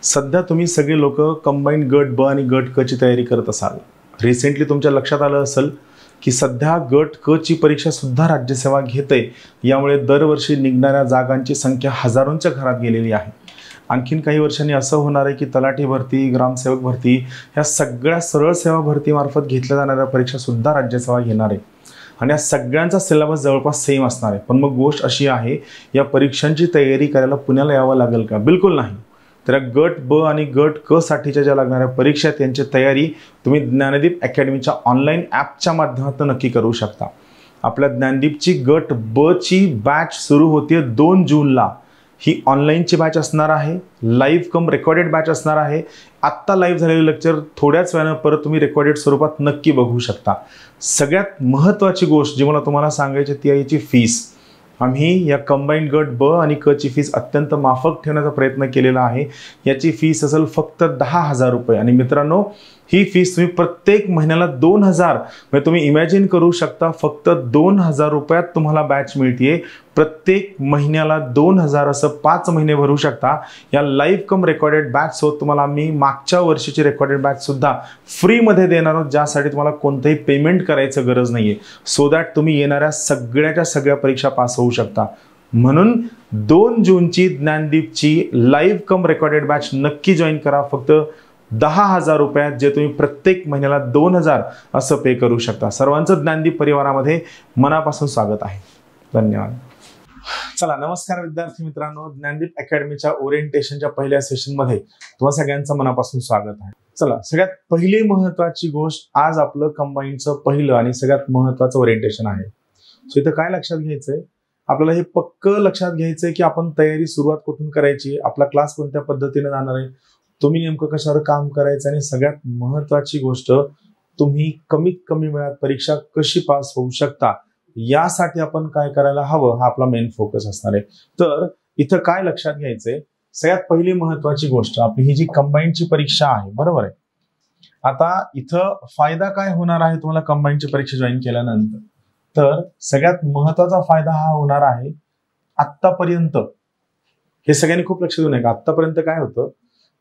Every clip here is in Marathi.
सध्या तुम्ही सगळे लोक कंबाईंड गट ब आणि गट क ची तयारी करत असाल। रिसेंटली तुमच्या लक्षात आलं असेल की सध्या गट क ची परीक्षा सुद्धा राज्यसेवा घेते। यामुळे दरवर्षी निघणाऱ्या जागांची संख्या हजारोंच्या घरात गेलेली आहे। आणखीन काही वर्षांनी असं होणार आहे की तलाठी भरती, ग्रामसेवक भरती ह्या सगळ्या सरळ सेवा भरतीमार्फत घेतल्या जाणाऱ्या परीक्षा सुद्धा राज्यसेवा घेणार आहे आणि या सगळ्यांचा सिलेबस जवळपास सेम असणार आहे। पण मग गोष्ट अशी आहे, या परीक्षांची तयारी करायला पुण्याला यावं लागेल का? बिलकुल नाही। तर गट ब आणि गट क साठीच्या ज्या लागणाऱ्या परीक्षा आहेत त्यांची तयारी तुम्ही ज्ञानदीप अकॅडमीच्या ऑनलाईन ॲपच्या माध्यमातून नक्की करू शकता। आपल्या ज्ञानदीपची गट ब ची बॅच सुरू होते 2 जूनला। ही ऑनलाईनची बॅच असणार आहे, लाईव्ह कम रेकॉर्डेड बॅच असणार आहे। आत्ता लाईव्ह झालेले लेक्चर थोड्याच वेळानं परत तुम्ही रेकॉर्डेड स्वरूपात नक्की बघू शकता। सगळ्यात महत्त्वाची गोष्ट जी मला तुम्हाला सांगायची ती आहे याची फीस। आम्ही या कंबाईंड गट ब आणि क ची फीस अत्यंत माफक ठेवण्याचा प्रयत्न केलेला आहे। याची फीस असेल फक्त 10,000 रुपये आणि मित्रांनो ही फीस तुम्ही प्रत्येक महिन्याला 2,000 म्हणजे तुम्ही इमॅजिन करू शकता, फक्त 2,000 रुपयात तुम्हाला बॅच मिळते। प्रत्येक महिन्याला 2,000 असं 5 महिने भरू शकता। या लाईव्ह कम रेकॉर्डेड बॅच सोबत तुम्हाला आम्ही मागच्या वर्षीची रेकॉर्डेड बॅच सुद्धा फ्रीमध्ये देणार आहोत, ज्यासाठी तुम्हाला कोणतेही पेमेंट करायचं गरज नाहीये, सो दॅट तुम्ही येणाऱ्या सगळ्याच्या सगळ्या परीक्षा पास होऊ शकता। म्हणून 2 जूनची ज्ञानदीपची लाईव्ह कम रेकॉर्डेड बॅच नक्की जॉईन करा। फक्त 10,000 रुपयात जे तुम्ही प्रत्येक महिन्याला 2,000 असं पे करू शकता। सर्वांचं ज्ञानदीप परिवारामध्ये मनापासून स्वागत आहे। धन्यवाद। चला, नमस्कार विद्यार्थी मित्रांनो, ज्ञानदीप अकॅडमीच्या ओरिएंटेशनच्या पहिल्या सेशनमध्ये तुम्हा सगळ्यांचं मनापासून स्वागत आहे। चला, सगळ्यात पहिली महत्त्वाची गोष्ट, आज आपलं कंबाईंडचं पहिलं आणि सगळ्यात महत्त्वाचं ओरिएंटेशन आहे। सो इथं काय लक्षात घ्यायचंय, आपल्याला हे पक्क लक्षात घ्यायचंय की आपण तयारी सुरुवात कुठून करायची, आपला क्लास कोणत्या पद्धतीने जाणार आहे, तुम्ही नेमकं कशावर काम करायचं आणि सगळ्यात महत्त्वाची गोष्ट, तुम्ही कमीत कमी वेळात परीक्षा कशी पास होऊ शकता यासाठी आपण काय करायला हवं हा आपला मेन फोकस असणार आहे। तर इथं काय लक्षात घ्यायचंय, सगळ्यात पहिली महत्त्वाची गोष्ट, आपली ही जी कंबाईंडची परीक्षा आहे, बरोबर आहे। आता इथं फायदा काय होणार आहे तुम्हाला कंबाईंडची परीक्षा जॉईन केल्यानंतर, तर सगळ्यात महत्त्वाचा फायदा हा होणार आहे, आत्तापर्यंत हे सगळ्यांनी खूप लक्ष देऊ नये का, आत्तापर्यंत काय होतं,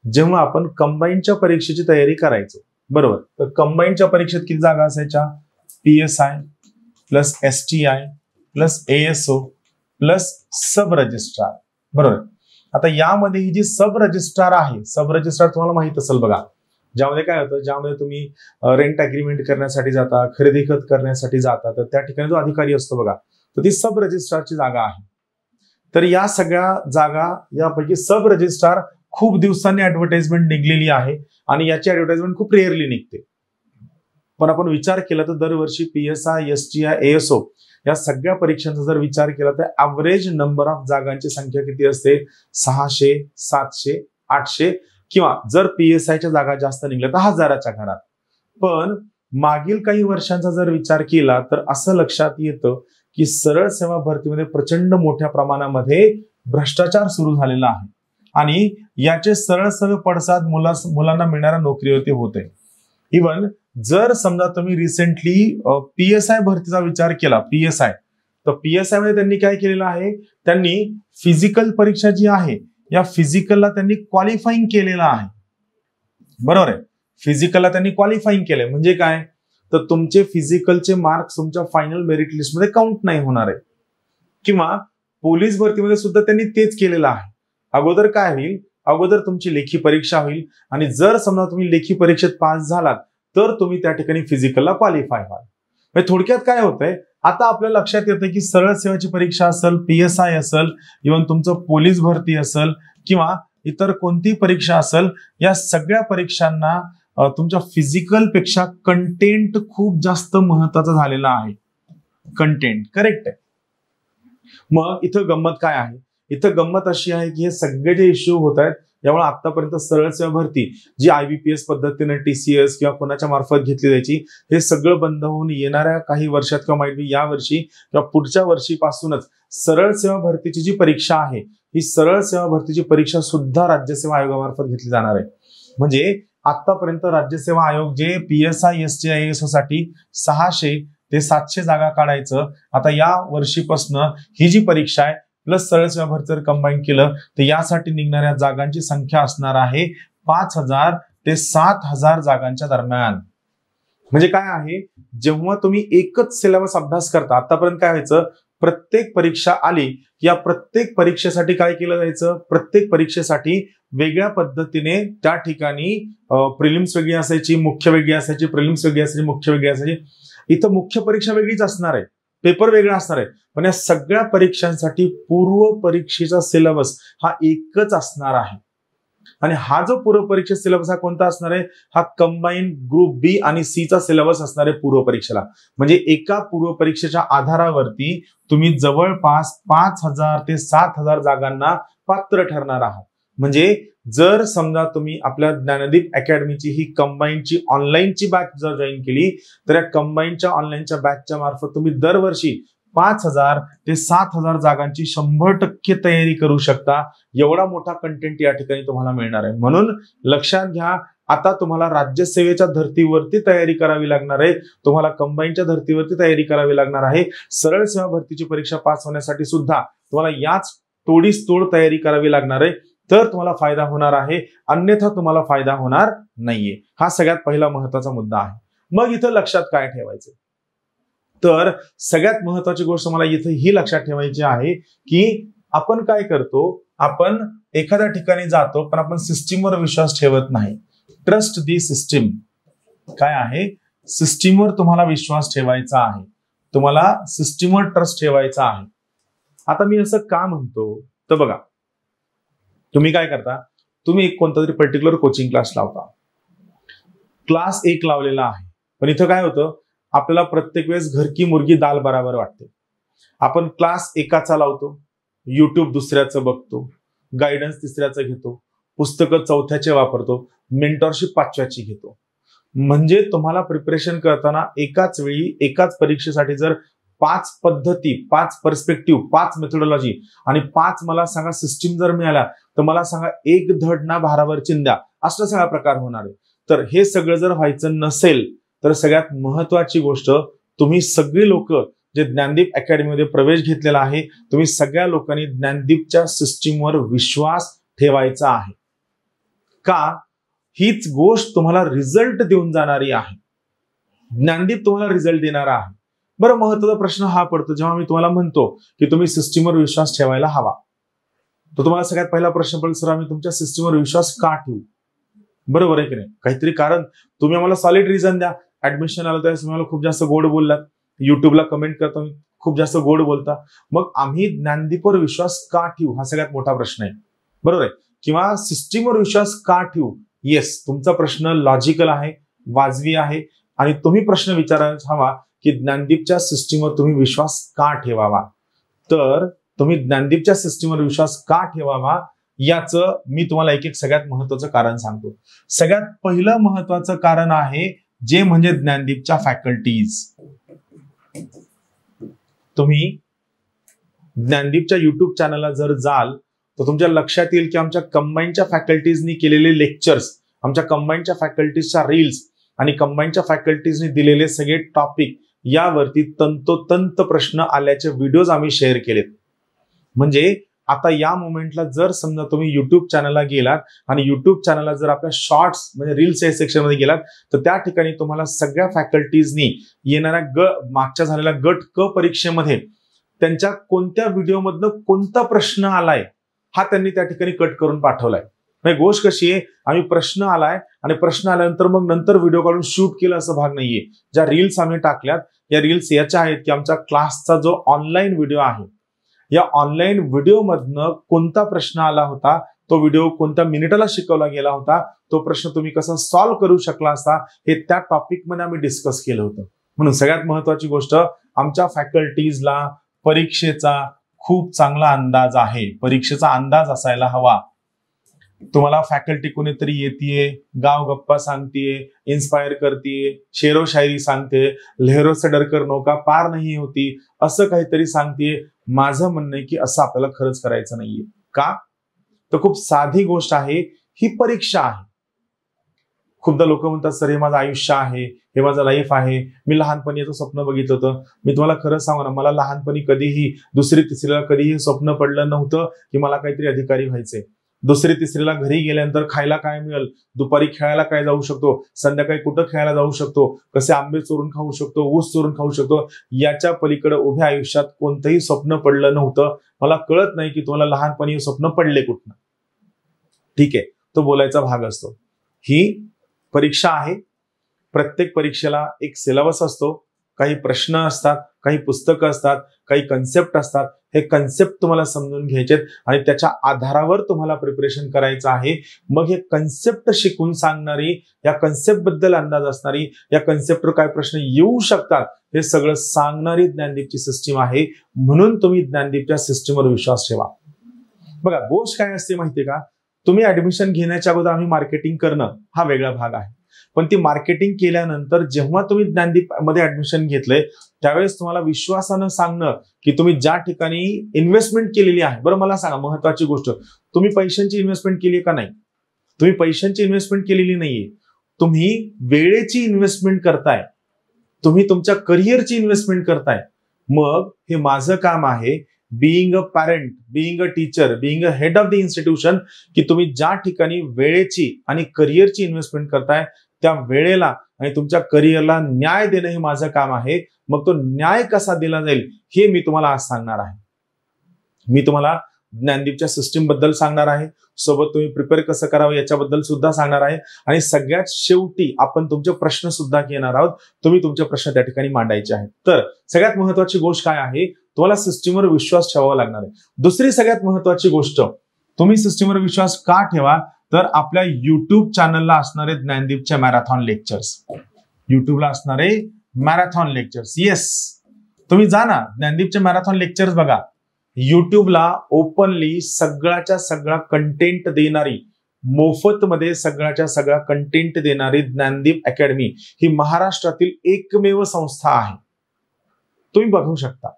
जेव्हा आपण कंबाईंडच्या परीक्षेची तयारी करायचो, बरोबर, तर कंबाईंडच्या परीक्षेत किती जागा असायच्या, PSI plus STI plus ASO plus sub registrar, बरोबर। आता यामध्ये ही जी सब रजिस्ट्रार आहे, सब रजिस्ट्रार तुम्हाला माहित असेल बघा, ज्यामध्ये काय होतं, ज्यामध्ये तुम्ही रेंट अग्रीमेंट करण्यासाठी जाता, खरेदी खत करण्यासाठी जाता, तर त्या ठिकाणी जो अधिकारी असतो बघा, तर ती सब रजिस्ट्रारची जागा आहे। तर या सगळ्या जागा, यापैकी सब रजिस्ट्रार खूप दिवसांनी ऍडव्हर्टाइजमेंट निघलेली आहे आणि याची ऍडव्हर्टाइजमेंट खूप रेअरली निघते। पण आपण विचार केला तर दरवर्षी PSI, STI, ASO या सगळ्या परीक्षांचा जर विचार केला तर ऍव्हरेज नंबर ऑफ जागांची संख्या किती असते, 600, 700, 800 किंवा जर PSIच्या जागा जास्त निघल्या तर 1000च्या घरात। पण मागील काही वर्षांचा जर विचार केला तर असं लक्षात येतं की सरळ सेवा भरतीमध्ये प्रचंड मोठ्या प्रमाणामध्ये भ्रष्टाचार सुरू झालेला आहे आणि याचे सरळ सरळ पडसाद मुलांना मिळणाऱ्या नोकरीवरती होते। इवन जर समजा तुम्ही रिसेंटली PSI भरतीचा विचार केला, PSI, तर PSI मध्ये त्यांनी काय केलेलं आहे, त्यांनी फिजिकल परीक्षा जी आहे या फिजिकलला त्यांनी क्वालिफाईंग केलेलं आहे, बरोबर आहे। फिजिकलला त्यांनी क्वालिफाईंग केलंय म्हणजे काय, तर तुमचे फिजिकलचे मार्क्स तुमच्या फायनल मेरिट लिस्टमध्ये काउंट नाही होणार आहे। किंवा पोलीस भरतीमध्ये सुद्धा त्यांनी तेच केलेलं आहे। अगोदर काय होईल, अगोदर तुमची लेखी परीक्षा होईल आणि जर समजा तुम्ही लेखी परीक्षेत पास झालात तर तुम्ही त्या ठिकाणी फिजिकलला क्वालिफाय व्हाल। म्हणजे थोडक्यात काय होतंय, आता आपल्या लक्षात येतं की सरळ सेवाची परीक्षा असेल, PSI असेल, इव्हन तुमचं पोलीस भरती असेल किंवा इतर कोणती परीक्षा असेल, या सगळ्या परीक्षांना तुमच्या फिजिकल पेक्षा कंटेंट खूप जास्त महत्वाचा झालेला आहे। कंटेंट करेक्ट आहे। मग इथं गंमत काय आहे, इथं गंमत अशी आहे की हे सगळे जे इश्यू होत आहेत, यामुळे आतापर्यंत सरळ सेवा भरती जी IBPS पद्धतीने TCS किंवा कोणाच्या मार्फत घेतली जायची, हे सगळं बंद होऊन येणाऱ्या काही वर्षात किंवा माहित या वर्षी किंवा पुढच्या वर्षीपासूनच सरळ सेवा भरतीची जी परीक्षा आहे, ही सरळ सेवा भरतीची परीक्षा सुद्धा राज्यसेवा आयोगामार्फत घेतली जाणार आहे। म्हणजे आतापर्यंत राज्यसेवा आयोग जे PSI, STI, ASO साठी 600 ते 700 जागा काढायचं, आता या वर्षीपासून ही जी परीक्षा आहे प्लस सरळ सेवा भरती जर कंबाईन केलं तर यासाठी निघणाऱ्या जागांची संख्या असणार आहे 5,000 ते 7,000 जागांच्या दरम्यान. म्हणजे काय आहे, जेव्हा तुम्ही एकच सिलेबस अभ्यास करता, आतापर्यंत काय व्हायचं, प्रत्येक परीक्षा आली या प्रत्येक परीक्षेसाठी काय केलं जायचं, प्रत्येक परीक्षेसाठी वेगळ्या पद्धतीने त्या ठिकाणी प्रिलिम्स वेगळी असायची, मुख्य वेगळी असायची, प्रिलिम्स वेगळी असायची, मुख्य वेगळी असायची. इथं मुख्य परीक्षा वेगळीच असणार आहे, पेपर वेगळा असणार आहे, पण या सगळ्या परीक्षांसाठी पूर्व परीक्षेचा सिलेबस हा एकच असणार आहे. आणि हा जो पूर्व परीक्षा सिलेबस हा कोणता असणार आहे, हा कंबाईन ग्रुप बी आणि सी चा सिलेबस असणार आहे पूर्व परीक्षेला. म्हणजे एका पूर्व परीक्षेच्या आधारावरती तुम्ही जवळपास 5,000 ते 7,000 जागांना पात्र ठरणार आहात. म्हणजे जर समजा तुम्ही आपल्या ज्ञानदीप अकॅडमीची ही कंबाईनची ऑनलाईनची बॅच जर जॉईन केली तर या कंबाईनच्या ऑनलाईनच्या बॅचच्या मार्फत तुम्ही दरवर्षी 5,000 ते 7,000 जागांची 100% तयारी करू शकता. एवढा मोठा कंटेंट या ठिकाणी तुम्हाला मिळणार आहे. म्हणून लक्षात घ्या, आता तुम्हाला राज्यसेवेच्या धर्तीवरती तयारी करावी लागणार आहे, तुम्हाला कंबाईनच्या धर्तीवरती तयारी करावी लागणार आहे. सरळ सेवा भरतीची परीक्षा पास होण्यासाठी सुद्धा तुम्हाला याच तोडीस तोड तयारी करावी लागणार आहे, तर तुम्हाला फायदा होणार आहे, अन्यथा तुम्हाला फायदा होणार नाहीये. हा सगळ्यात पहिला महत्वाचा मुद्दा आहे. मग इथं लक्षात काय ठेवायचं, तर सगळ्यात महत्वाची गोष्ट मला इथे ही लक्षात ठेवायची आहे की आपण काय करतो, आपण एखाद्या ठिकाणी जातो पण आपण सिस्टीमवर विश्वास ठेवत नाही. ट्रस्ट दी सिस्टीम काय आहे, सिस्टीमवर तुम्हाला विश्वास ठेवायचा आहे, तुम्हाला सिस्टीमवर ट्रस्ट ठेवायचा आहे. आता मी असं का म्हणतो, तर बघा, तुम्ही काय करता, तुम्ही एक कोणता तरी पर्टिक्युलर कोचिंग क्लास लावता, क्लास 1 लावलेला आहे, पण इथं काय होतं, आपल्याला प्रत्येक वेळेस घर की मुर्गी दाल बराबर वाटते. आपण क्लास 1चा लावतो, युट्यूब दुसऱ्याचं बघतो, गायडन्स तिसऱ्याचं घेतो, पुस्तकं 4थ्याचे वापरतो, मेंटॉरशिप 5व्याची घेतो. म्हणजे तुम्हाला प्रिपरेशन करताना एकाच वेळी एकाच परीक्षेसाठी जर 5 पद्धती, 5 पर्स्पेक्टिव्ह, 5 मेथोडॉलॉजी आणि 5 मला सांगा सिस्टीम जर मिळाल्या तर मला सांगा एक धड ना भारावर चिंध्या असा सगळा प्रकार होणार आहे. तर हे सगळं जर व्हायचं नसेल तर सगळ्यात महत्वाची गोष्ट, तुम्ही सगळी लोक जे ज्ञानदीप अकॅडमीमध्ये प्रवेश घेतलेला आहे, तुम्ही सगळ्या लोकांनी ज्ञानदीपच्या सिस्टीमवर विश्वास ठेवायचा आहे. का, हीच गोष्ट तुम्हाला रिझल्ट देऊन जाणारी आहे. ज्ञानदीप तुम्हाला रिझल्ट देणार आहे. बरं, महत्वाचा प्रश्न हा पडतो जेव्हा मी तुम्हाला म्हणतो की तुम्ही सिस्टीमवर विश्वास ठेवायला हवा, तर तुम्हाला सगळ्यात पहिला प्रश्न पडेल, सर आम्ही तुमच्या सिस्टीमवर विश्वास का ठेवू? बरोबर आहे की नाही? काहीतरी कारण, तुम्ही आम्हाला सॉलिड रिझन द्या. ऍडमिशन आलं त्यावेळेस तुम्हाला खूप जास्त गोड बोललात, युट्यूबला कमेंट करता खूप जास्त गोड बोलता, मग आम्ही ज्ञानदीपवर विश्वास का ठेवू हा सगळ्यात मोठा प्रश्न आहे. बरोबर आहे? किंवा सिस्टीमवर विश्वास का ठेवू? येस, तुमचा प्रश्न लॉजिकल आहे, वाजवी आहे, आणि तुम्ही प्रश्न विचारायला हवा की ज्ञानदीपच्या सिस्टीमवर तुम्ही विश्वास का ठेवावा. तर तुम्ही ज्ञानदीपच्या सिस्टीमवर विश्वास का ठेवावा याचं मी तुम्हाला एक एक सगळ्यात महत्वाचं कारण सांगतो. सगळ्यात पहिलं महत्वाचं कारण आहे जे म्हणजे ज्ञानदीपच्या फॅकल्टीज. तुम्ही ज्ञानदीपच्या युट्यूब चॅनलला जर जाल तर तुमच्या लक्षात येईल की आमच्या कंबाईनच्या फॅकल्टीजनी केलेले लेक्चर्स, आमच्या कंबाईनच्या फॅकल्टीजच्या रील्स आणि कंबाईनच्या फॅकल्टीजनी दिलेले सगळे टॉपिक यावरती तंतोतंत प्रश्न आल्याचे व्हिडिओज आम्ही शेअर केलेत. म्हणजे आता या मोमेंटला जर समजा तुम्ही युट्यूब चॅनलला गेलात आणि युट्यूब चॅनलला जर आपल्या शॉर्ट्स म्हणजे रील्स या सेक्शन मध्ये गेलात तर त्या ठिकाणी तुम्हाला सगळ्या फॅकल्टीजनी येणाऱ्या मागच्या झालेल्या गट क परीक्षेमध्ये त्यांच्या कोणत्या व्हिडिओमधनं कोणता प्रश्न आलाय हा त्यांनी त्या ठिकाणी कट करून पाठवलाय. म्हणजे गोष्ट कशी आहे, आम्ही प्रश्न आलाय आणि प्रश्न आल्यानंतर मग नंतर व्हिडिओ काढून शूट केलं असं भाग नाहीये. ज्या रील्स आम्ही टाकल्यात या रील्स याच्या आहेत की आमच्या क्लासचा जो ऑनलाईन व्हिडिओ आहे या ऑनलाईन व्हिडिओ मधनं कोणता प्रश्न आला होता, तो व्हिडिओ कोणत्या मिनिटाला शिकवला गेला होता, तो प्रश्न तुम्ही कसा सॉल्व्ह करू शकला असता हे त्या टॉपिक मध्ये आम्ही डिस्कस केलं होतं. म्हणून सगळ्यात महत्वाची गोष्ट, आमच्या फॅकल्टीजला परीक्षेचा खूप चांगला अंदाज आहे. परीक्षेचा अंदाज असायला हवा. तुम्हाला फॅकल्टी कोणीतरी येते, गाव गप्पा सांगतीये, इन्स्पायर करतीये, शेरो शायरी सांगते, लहरों से डरकर नौका पार नहीं होती, असं काहीतरी सांगतीये. माझं म्हणणं आहे की असं आपल्याला खरंच करायचं नाहीये. का? तर खूप साधी गोष्ट आहे, ही परीक्षा आहे. खूपदा लोक म्हणतात सर हे माझं आयुष्य आहे, हे माझं लाईफ आहे, मी लहानपणी याचं स्वप्न बघितलं होतं. मी तुम्हाला खरं सांगू ना, मला लहानपणी कधीही दुसरी तिसरीला कधीही स्वप्न पडलं नव्हतं की मला काहीतरी अधिकारी व्हायचंय. दुसरी तिसरीला घरी गेल्यानंतर खायला काय मिळेल, दुपारी खेळायला काय जाऊ शकतो, संध्याकाळी कुठं खेळायला जाऊ शकतो, कसे आंबे चोरून खाऊ शकतो, ऊस चोरून खाऊ शकतो, याच्या पलीकडे उभ्या आयुष्यात कोणतंही स्वप्न पडलं नव्हतं. मला कळत नाही की तुम्हाला लहानपणी स्वप्न पडले कुठनं. ठीक आहे, तो बोलायचा भाग असतो. ही परीक्षा आहे, प्रत्येक परीक्षेला एक सिलेबस असतो, काही प्रश्न असतात, काही पुस्तकं असतात, काही कन्सेप्ट असतात. हे कन्सेप्ट तुम्हाला समजून घ्यायचेत आणि त्याच्या आधारावर तुम्हाला प्रिपरेशन करायचं आहे. मग हे कन्सेप्ट शिकून सांगणारी, या कन्सेप्ट बद्दल अंदाज असणारी, या कन्सेप्टवर काय प्रश्न येऊ शकतात हे सगळं सांगणारी ज्ञानदीपची सिस्टीम आहे. म्हणून तुम्ही ज्ञानदीपच्या सिस्टीमवर विश्वास ठेवा. बघा, गोष्ट काय असते माहितीये का, तुम्ही ऍडमिशन घेण्याच्या अगोदर आम्ही मार्केटिंग करणं हा वेगळा भाग आहे. पण ती मार्केटिंग केल्यानंतर जेव्हा तुम्ही ज्ञानदीप मध्ये ऍडमिशन घेतलंय त्यावेळेस तुम्हाला विश्वासानं सांगणं की तुम्ही ज्या ठिकाणी इन्व्हेस्टमेंट केलेली आहे. बरं मला सांगा, महत्वाची गोष्ट, तुम्ही पैशांची इन्व्हेस्टमेंट केली का नाही? तुम्ही पैशांची इन्व्हेस्टमेंट केलेली नाहीये, तुम्ही वेळेची इन्व्हेस्टमेंट करताय, तुम्ही तुमच्या करिअरची इन्व्हेस्टमेंट करताय. मग हे माझं काम आहे, being a parent, being a teacher, being a head of the institution, की तुम्ही ज्या ठिकाणी वेळेची आणि करिअरची इन्व्हेस्टमेंट करताय त्या वेळेला आणि तुमच्या करिअरला न्याय देणं हे माझं काम आहे. मग तो न्याय कसा दिला जाईल हे मी तुम्हाला आज सांगणार आहे. मी तुम्हाला ज्ञानदीपच्या सिस्टीम बद्दल सांगणार आहे, सोबत तुम्ही प्रिपेअर कसं करावं याच्याबद्दल सुद्धा सांगणार आहे आणि सगळ्यात शेवटी आपण तुमचे प्रश्न सुद्धा घेणार आहोत. तुम्ही तुमचे प्रश्न त्या ठिकाणी मांडायचे आहेत. तर सगळ्यात महत्वाची गोष्ट काय आहे, तुम्हाला सिस्टीमवर विश्वास ठेवावा लागणार आहे. दुसरी सगळ्यात महत्वाची गोष्ट, तुम्ही सिस्टीमवर विश्वास का ठेवा, तर आपल्या युट्यूब चॅनलला असणारे ज्ञानदीपच्या मॅरेथॉन लेक्चर्स, युट्यूबला असणारे मॅरेथॉन लेक्चर्स. येस, तुम्ही जा ना, ज्ञानदीपचे मॅरेथॉन लेक्चर्स बघा. युट्यूबला ओपनली सगळ्याच्या सगळा कंटेंट देणारी, मोफत मध्ये सगळ्याच्या सगळा कंटेंट देणारी ज्ञानदीप अकॅडमी ही महाराष्ट्रातील एकमेव संस्था आहे. तुम्ही बघू शकता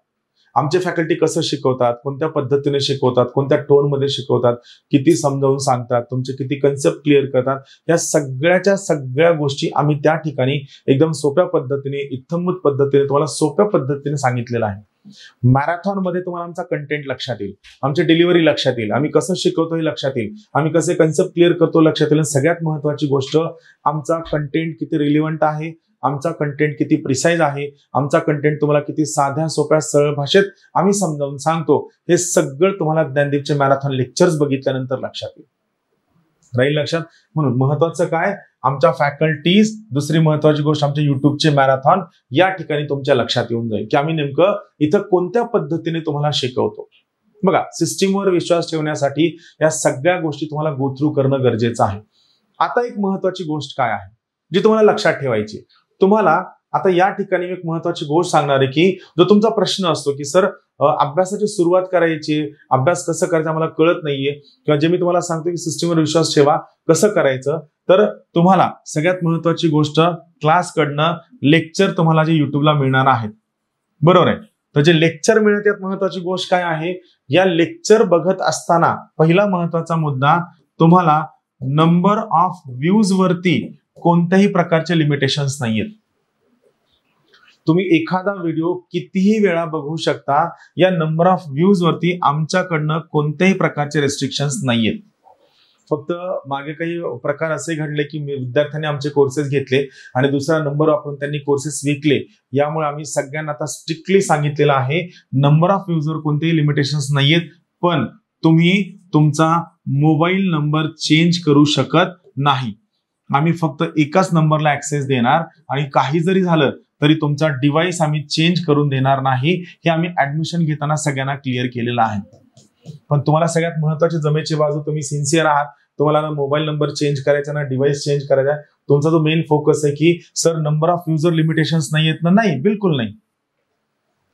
आमचे फॅकल्टी कसं शिकवतात, कोणत्या पद्धतीने शिकवतात, कोणत्या टोन मध्ये शिकवतात, किती समजावून सांगतात, तुमचे किती कन्सेप्ट क्लिअर करतात. या सगळ्याच्या सगळ्या गोष्टी आम्ही त्या ठिकाणी एकदम सोप्या पद्धतीने, इत्थंभूत पद्धतीने तुम्हाला सोप्या पद्धतीने सांगितलेलं आहे. मॅरेथॉन मध्ये तुम्हाला आमचा कंटेंट लक्षात येईल, आमची डिलिव्हरी लक्षात येईल, आम्ही कसं शिकवतो हे लक्षात येईल, आम्ही कसे कन्सेप्ट क्लिअर करतो लक्षात येईल. सगळ्यात महत्वाची गोष्ट, आमचा कंटेंट किती रिलिव्हंट आहे, आमचा कंटेंट किती प्रिसाइज आहे, आमचा कंटेंट तुम्हाला किती साध्या सोप्या सरळ भाषेत आम्ही समजावून सांगतो, हे सगळं तुम्हाला ज्ञानदीपचे मॅरेथॉन लेक्चर्स बघितल्यानंतर लक्षात येईल. राहील लक्षात. म्हणून महत्वाचं काय, आमच्या फॅकल्टीज, दुसरी महत्वाची गोष्ट आमच्या युट्यूबचे मॅरेथॉन या ठिकाणी तुमच्या लक्षात येऊन जाईल की आम्ही नेमकं इथं कोणत्या पद्धतीने तुम्हाला शिकवतो. बघा, सिस्टीमवर विश्वास ठेवण्यासाठी या सगळ्या गोष्टी तुम्हाला गो थ्रू करणं गरजेचं आहे. आता एक महत्वाची गोष्ट काय आहे जी तुम्हाला लक्षात ठेवायची, तुम्हाला आता या ठिकाणी एक महत्वाची गोष्ट सांगणार आहे की जो तुमचा प्रश्न असतो की सर अभ्यासाची सुरुवात करायची, अभ्यास कसं करायचं मला कळत नाहीये, किंवा जे मी तुम्हाला सांगतो की सिस्टीमवर विश्वास ठेवा कसं करायचं, तर तुम्हाला सगळ्यात महत्वाची गोष्ट, क्लास कडनं लेक्चर तुम्हाला जे युट्यूबला मिळणार आहेत, बरोबर आहे. तर जे लेक्चर मिळत यात महत्वाची गोष्ट काय आहे, या लेक्चर बघत असताना पहिला महत्वाचा मुद्दा, तुम्हाला नंबर ऑफ व्ह्यूज वरती कोणत्याही प्रकारचे लिमिटेशन्स नाहीयेत. तुम्ही एखादा व्हिडिओ कितीही वेळा बघू शकता, या नंबर ऑफ व्ह्यूज वरती आमच्याकडनं कोणत्याही प्रकारचे रेस्ट्रिक्शन्स नाहीयेत. फक्त मागे काही प्रकार असे घडले की विद्यार्थ्यांनी आमचे कोर्सेस घेतले आणि दुसरा नंबर वापरून त्यांनी कोर्सेस विकले. यामुळे आम्ही सगळ्यांना आता स्ट्रिक्टली सांगितलेलं आहे, नंबर ऑफ व्ह्यूजवर कोणतेही लिमिटेशन्स नाहीयेत, पण तुम्ही तुमचा मोबाईल नंबर चेंज करू शकत नाही. आम्ही फक्त एकाच नंबरला ऍक्सेस देणार आणि काही जरी झालं तरी तुमचा डिव्हाइस आम्ही चेंज करून देणार नाही. हे आम्ही ऍडमिशन घेताना सगळ्यांना क्लिअर केलेलं आहे. पण तुम्हाला सगळ्यात महत्वाची जमेची बाजू, तुम्ही सिन्सिअर आहात, तुम्हाला ना मोबाईल नंबर चेंज करायचा ना डिव्हाइस चेंज करायचा. तुमचा जो मेन फोकस आहे की sir number of user limitations नाही आहेत ना, नाही, बिलकुल नाही.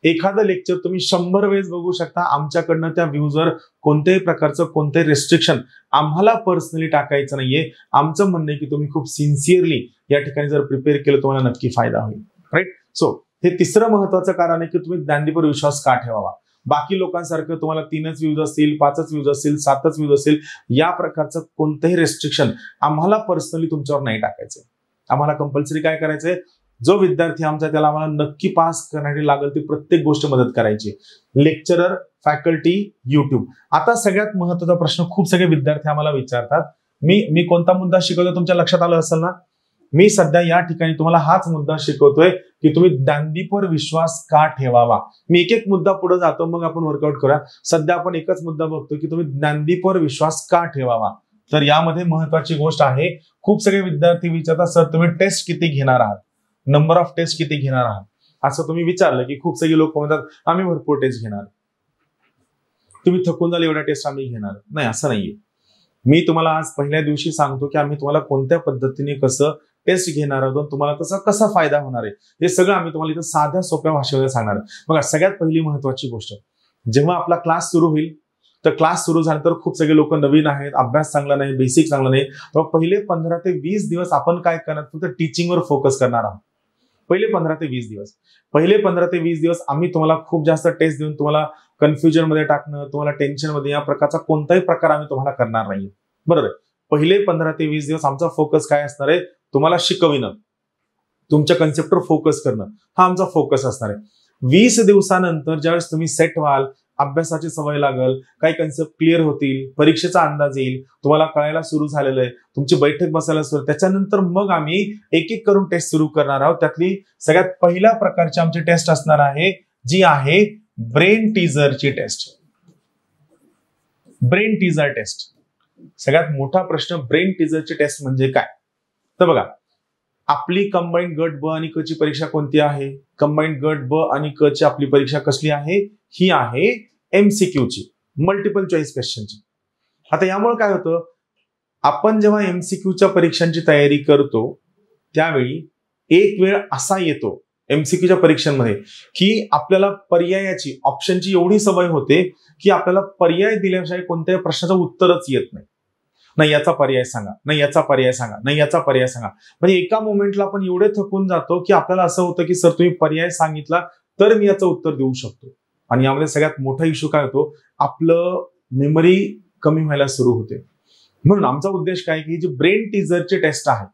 एखादं लेक्चर तुम्ही 100 वेळेस बघू शकता, आमच्याकडनं त्या व्ह्यूजवर कोणत्याही प्रकारचं कोणतेही रेस्ट्रिक्शन आम्हाला पर्सनली टाकायचं नाहीये. आमचं म्हणणं आहे की तुम्ही खूप सिन्सिअरली या ठिकाणी जर प्रिपेअर केलं तुम्हाला नक्की फायदा होईल. राईट. सो हे तिसरं महत्वाचं कारण आहे की तुम्ही ज्ञानदीपवर विश्वास का ठेवावा. बाकी लोकांसारखं तुम्हाला 3च व्ह्यूज असतील, 5च व्ह्यूज असतील, 7च व्ह्यूज असतील, या प्रकारचं कोणतंही रेस्ट्रिक्शन आम्हाला पर्सनली तुमच्यावर नाही टाकायचंय. आम्हाला कंपल्सरी काय करायचंय, जो विद्यार्थी आमचा त्याला आम्हाला नक्की पास करण्यासाठी लागेल ती प्रत्येक गोष्ट मदत करायची. Lecturer, faculty, YouTube. आता सगळ्यात महत्वाचा प्रश्न खूप सगळे विद्यार्थी आम्हाला विचारतात, मी कोणता मुद्दा शिकवतो तुमच्या लक्षात आलं असेल ना. मी सध्या या ठिकाणी तुम्हाला हाच मुद्दा शिकवतोय की तुम्ही ज्ञानदीपवर विश्वास का ठेवावा. मी एक एक मुद्दा पुढे जातो, मग आपण वर्कआउट करूया. सध्या आपण एकच मुद्दा बघतो की तुम्ही ज्ञानदीपवर विश्वास का ठेवावा. तर यामध्ये महत्वाची गोष्ट आहे, खूप सगळे विद्यार्थी विचारतात सर तुम्ही टेस्ट किती घेणार आहात, नंबर ऑफ टेस्ट किती घेणार आहात. असं तुम्ही विचारलं की खूप सगळे लोक म्हणतात आम्ही भरपूर टेस्ट घेणार. तुम्ही थकून जाल एवढ्या टेस्ट आम्ही घेणार नाही, असं नाहीये. मी तुम्हाला आज पहिल्या दिवशी सांगतो की आम्ही तुम्हाला कोणत्या पद्धतीने कसं टेस्ट घेणार आहोत, तुम्हाला त्याचा कसा फायदा होणार आहे, हे सगळं आम्ही तुम्हाला इथं साध्या सोप्या भाषेमध्ये सांगणार आहे. बघा, सगळ्यात पहिली महत्वाची गोष्ट, जेव्हा आपला क्लास सुरू होईल तर क्लास सुरू झाल्यानंतर खूप सगळे लोक नवीन आहेत, अभ्यास चांगला नाही, बेसिक चांगला नाही, तर पहिले 15 ते 20 दिवस आपण काय करणार, फक्त टीचिंगवर फोकस करणार आहोत. पहिले 15 ते 20 दिवस आम्ही तुम्हाला खूप जास्त टेस्ट देऊन तुम्हाला कन्फ्युजन मध्ये टाकणं, तुम्हाला टेन्शन मध्ये, या प्रकारचा कोणताही प्रकार आम्ही तुम्हाला करणार नाही. बरोबर. पहिले 15 ते 20 दिवस आमचा फोकस काय असणार आहे, तुम्हाला शिकविणं, तुमच्या कन्सेप्टवर फोकस करणं, हा आमचा फोकस असणार आहे. 20 दिवसानंतर ज्यावेळेस तुम्ही सेट व्हाल, अभ्यासाची सवय लागल, काही कन्सेप्ट क्लिअर होतील, परीक्षेचा अंदाज येईल, तुम्हाला कळायला सुरू झालेलं आहे, तुमची बैठक बसायला सुरू, त्याच्यानंतर मग आम्ही एक एक करून टेस्ट सुरू करणार आहोत. त्यातली सगळ्यात पहिल्या प्रकारची आमची टेस्ट असणार आहे, जी आहे ब्रेन टीजरची टेस्ट. Brain teaser test. सगळ्यात मोठा प्रश्न, ब्रेन टीजरची टेस्ट म्हणजे काय. तर बघा, आपली कंबाईंड गट ब आणि क ची परीक्षा कोणती आहे, कंबाईंड गट ब आणि क ची आपली परीक्षा कसली आहे, ही आहे MCQ ची, मल्टिपल चॉईस क्वेश्चनची. आता यामुळे काय होतं, आपण जेव्हा MCQच्या परीक्षांची तयारी करतो त्यावेळी एक वेळ असा येतो MCQच्या परीक्षांमध्ये की आपल्याला पर्यायाची, ऑप्शनची एवढी सवय होते की आपल्याला पर्याय दिल्याशिवाय कोणत्याही प्रश्नाचं उत्तरच येत नाही. नाही याचा पर्याय सांगा, नाही याचा पर्याय सांगा, नाही याचा पर्याय सांगा. म्हणजे एका मोमेंटला आपण एवढे थकून जातो की आपल्याला असं होतं की सर तुम्ही पर्याय सांगितला तर मी याचं उत्तर देऊ शकतो. आणि यामध्ये सगळ्यात मोठा इश्यू काय होतो, आपलं मेमरी कमी व्हायला सुरू होते. म्हणून आमचा उद्देश काय की जी ब्रेन टीजरची टेस्ट आहे,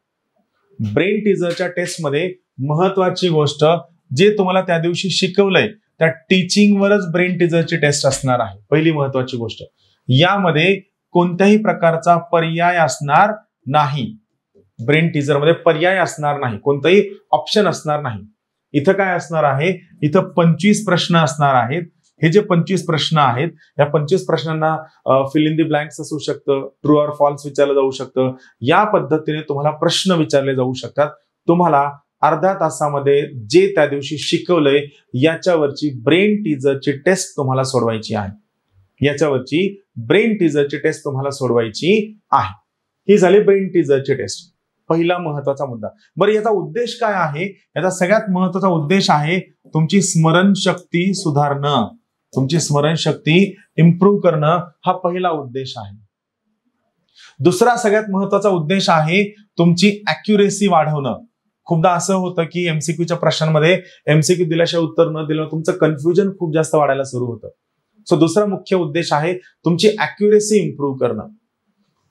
ब्रेन टीजरच्या टेस्टमध्ये महत्वाची गोष्ट, जे तुम्हाला त्या दिवशी शिकवलंय त्या टीचिंगवरच ब्रेन टीजरची टेस्ट असणार आहे. पहिली महत्वाची गोष्ट, यामध्ये कोणत्याही प्रकारचा पर्याय असणार नाही. ब्रेन टीजर मध्ये पर्याय असणार नाही, कोणताही ऑप्शन असणार नाही. इथं काय असणार आहे, इथं 25 प्रश्न असणार आहेत. हे जे 25 प्रश्न आहेत, या 25 प्रश्नांना फिल इन द ब्लँक्स असू शकतं, ट्रू ऑर फॉल्स विचारलं जाऊ शकतं. या पद्धतीने तुम्हाला प्रश्न विचारले जाऊ शकतात. तुम्हाला अर्ध्या तासामध्ये जे त्या दिवशी शिकवलंय याच्यावरची ब्रेन टीजरची टेस्ट तुम्हाला सोडवायची आहे. याच्यावरची ब्रेन टीजरची टेस्ट तुम्हाला सोडवायची आहे. ही झाली ब्रेन टीजरची टेस्ट, पहिला महत्वाचा मुद्दा. बरं, याचा उद्देश काय आहे, याचा सगळ्यात महत्वाचा उद्देश आहे तुमची स्मरणशक्ती सुधारणं, तुमची स्मरणशक्ती इम्प्रूव्ह करणं, हा पहिला उद्देश आहे. दुसरा सगळ्यात महत्वाचा उद्देश आहे तुमची अॅक्युरेसी वाढवणं. खूपदा असं होतं की MCQच्या प्रश्नांमध्ये MCQ दिल्याशिवाय उत्तर न दिलं तुमचं कन्फ्युजन खूप जास्त वाढायला सुरू होतं. सो दुसरा मुख्य उद्देश आहे तुमची अॅक्युरेसी इम्प्रूव्ह करणं.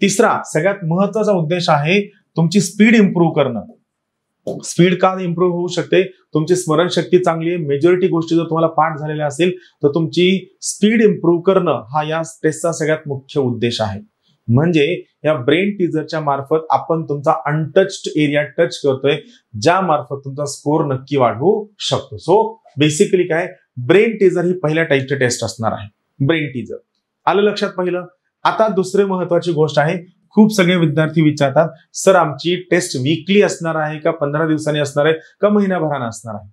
तिसरा सगळ्यात महत्वाचा उद्देश आहे तुमची स्पीड इम्प्रूव्ह करणं. स्पीड का इम्प्रूव्ह होऊ शकते, तुमची स्मरणशक्ती चांगली आहे, मेजॉरिटी गोष्टी जर तुम्हाला पाठ झालेल्या असेल तर तुमची स्पीड इम्प्रूव्ह करणं हा या टेस्टचा सगळ्यात मुख्य उद्देश आहे. म्हणजे या ब्रेन टीजरच्या मार्फत आपण तुमचा अनटच्ड एरिया टच करतोय, ज्या मार्फत तुमचा स्कोर नक्की वाढवू शकतो. सो बेसिकली काय, ब्रेन टीजर ही पहिल्या टाईपची टेस्ट असणार आहे. ब्रेन टीजर आलं लक्षात पहिलं. आता दुसरी महत्वाची गोष्ट आहे, खूप सगळे विद्यार्थी विचारतात सर आमची टेस्ट वीकली असणार आहे का, 15 दिवसांनी असणार आहे का, महिन्याभरानं असणार आहे.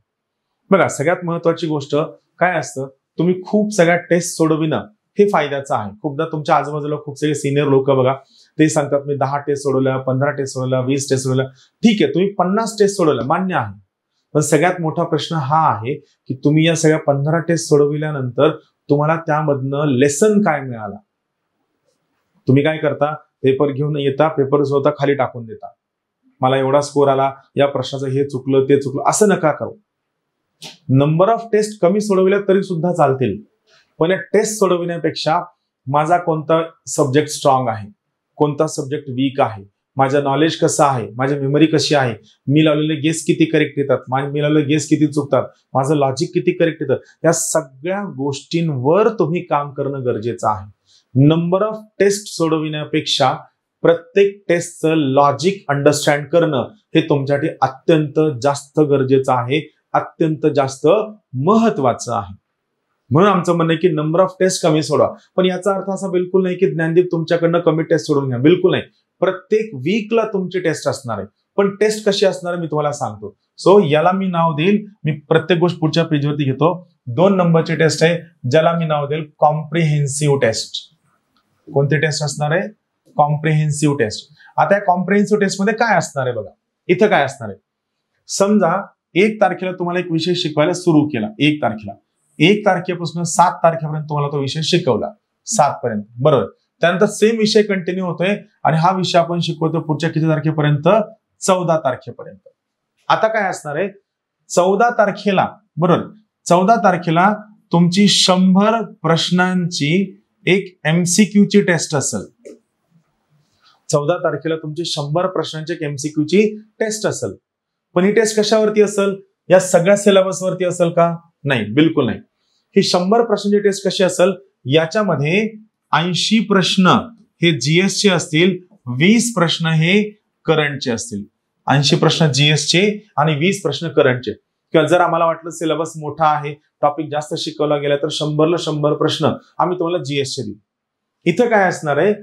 बघा, सगळ्यात महत्वाची गोष्ट काय असतं, तुम्ही खूप सगळ्या टेस्ट सोडविणं हे फायद्याचं आहे. खूपदा तुमच्या आजूबाजूला खूप सगळे सिनियर लोक बघा, ते सांगतात मी 10 टेस्ट सोडवल्या, 15 टेस्ट सोडवल्या, 20 टेस्ट सोडवल्या. ठीक आहे, तुम्ही 50 टेस्ट सोडवल्या, मान्य आहे. पण सगळ्यात मोठा प्रश्न हा आहे की तुम्ही या सगळ्या 15 टेस्ट सोडविल्यानंतर तुम्हाला त्यामधनं लेसन काय मिळाला. तुम्ही काय करता, पेपर घेऊन येता, पेपर स्वतः खाली टाकून देता, मला एवढा स्कोर आला, या प्रश्नाचं हे चुकलं ते चुकलं, असं नका करू. नंबर ऑफ टेस्ट कमी सोडवल्या तरी सुद्धा चालतील, पण या टेस्ट सोडविण्यापेक्षा माझा कोणता सब्जेक्ट स्ट्रॉंग आहे, कोणता सब्जेक्ट वीक आहे, माझं नॉलेज कसं आहे, माझी मेमरी कशी आहे, मी लावलेले गेस किती करेक्ट येतात, मी लावलेले गेस किती चुकतात, माझं लॉजिक किती करेक्ट येतं, या सगळ्या गोष्टींवर तुम्ही काम करणं गरजेचं आहे. नंबर ऑफ टेस्ट सोडविण्यापेक्षा प्रत्येक टेस्टचं लॉजिक अंडरस्टँड करणं हे तुमच्यासाठी अत्यंत जास्त गरजेचं आहे, अत्यंत जास्त महत्वाचं आहे. म्हणून आमचं म्हणणं आहे की नंबर ऑफ टेस्ट कमी सोडवा. पण याचा अर्थ असा बिलकुल नाही की ज्ञानदीप तुमच्याकडनं कमी टेस्ट सोडून घ्या, बिलकुल नाही. प्रत्येक वीकला तुमची टेस्ट असणार आहे. पण टेस्ट कशी असणार आहे मी तुम्हाला सांगतो. सो याला मी नाव देईल, मी प्रत्येक गोष्ट पुढच्या पेजवरती घेतो. 2 नंबरची टेस्ट आहे ज्याला मी नाव देईल कॉम्प्रिहेन्सिव्ह टेस्ट. कोणती टेस्ट असणार आहे? Comprehensive test. आता या कॉम्प्रिहेन्सिव्ह टेस्ट मध्ये काय असणार आहे बघा, इथं काय असणार आहे. समजा 1 तारखेला तुम्हाला एक विषय शिकवायला सुरू केला, 1 तारखेला, 1 तारखेपासून 7 तारखेपर्यंत तुम्हाला तो विषय शिकवला, 7 पर्यंत, बरोबर. त्यानंतर सेम विषय कंटिन्यू होतोय आणि हा विषय आपण शिकवतो पुढच्या किती तारखेपर्यंत? 14 तारखेपर्यंत. आता काय असणार आहे? 14 तारखेला, बरोबर, 14 तारखेला तुमची 100 प्रश्नांची एक MCQ ची टेस्ट असेल. 14 तारखेला तुमची 100 प्रश्नांची एक MCQ ची टेस्ट असेल. पण ही टेस्ट कशावरती असेल? या सगळ्या सिलेबसवरती असेल का? नाही, बिलकुल नाही. ही 100 प्रश्नांची टेस्ट कशी असेल? याच्यामध्ये 80 प्रश्न हे GS चे असतील, 20 प्रश्न हे करंटचे असतील. 80 प्रश्न GS चे आणि 20 प्रश्न करंटचे. किंवा जर आम्हाला वाटलं सिलेबस मोठा आहे, टॉपिक जास्त शिकवला गेला, तर 100ला 100 प्रश्न आम्ही तुम्हाला GS चे देऊ. इथं काय असणार आहे?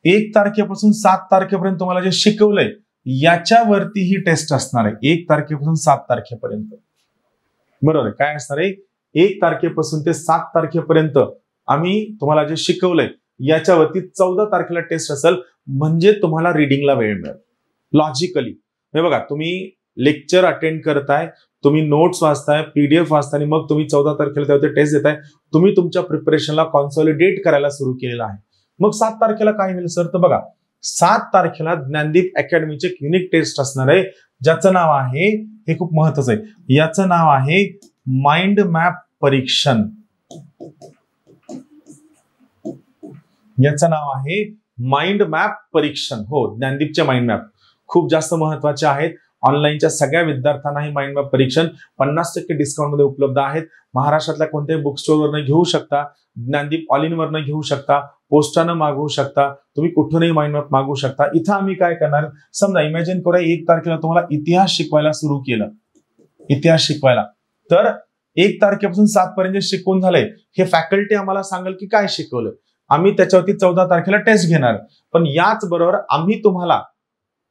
1 तारखेपासून 7 तारखेपर्यंत तुम्हाला जे शिकवलंय याच्यावरती ही टेस्ट असणार आहे. 1 तारखेपासून 7 तारखेपर्यंत, बरोबर. काय असणार आहे? 1 तारखेपासून ते 7 तारखेपर्यंत आम्ही तुम्हाला जे शिकवलंय याच्यावरती 14 तारखेला टेस्ट असेल. म्हणजे तुम्हाला रिडिंगला वेळ मिळेल. लॉजिकली हे बघा, तुम्ही लेक्चर अटेंड करताय, तुम्ही नोट्स वाचताय, PDF वाचताय, आणि मग तुम्ही 14 तारखेला त्यावरती टेस्ट देताय. तुम्ही तुमच्या प्रिपरेशनला कॉन्सॉलिडेट करायला सुरू केलेलं आहे. मग 7 तारखेला काय होईल सर? तर बघा, 7 तारखेला ज्ञानदीप अकॅडमीचे एक युनिक टेस्ट असणार आहे, ज्याचं नाव आहे, हे खूप महत्वाचं आहे, याचं नाव आहे माइंड मॅप परीक्षण. याचं नाव आहे माइंड मॅप परीक्षण. हो, ज्ञानदीपचे माइंड मॅप खूप जास्त महत्वाचे आहेत. ऑनलाईनच्या सगळ्या विद्यार्थ्यांना हे माइंड मॅप परीक्षण 50% डिस्काउंट मध्ये उपलब्ध आहेत. महाराष्ट्रातल्या कोणत्याही बुक स्टोअरवरनं घेऊ शकता, ज्ञानदीप ऑल इन वरनं घेऊ शकता, पोस्टानं मागवू शकता, तुम्ही कुठूनही माइंड मॅप मागवू शकता. इथं आम्ही काय करणार? समजा इमॅजिन करूया 1 तारखेला तुम्हाला इतिहास शिकवायला सुरू केलं, इतिहास शिकवायला, तर 1 तारखेपासून 7 पर्यंत शिकवून झालंय. हे फॅकल्टी आम्हाला सांगेल की काय शिकवलं, आम्ही त्याच्यावरती 14 तारखेला टेस्ट घेणार. पण याच बरोबर आम्ही तुम्हाला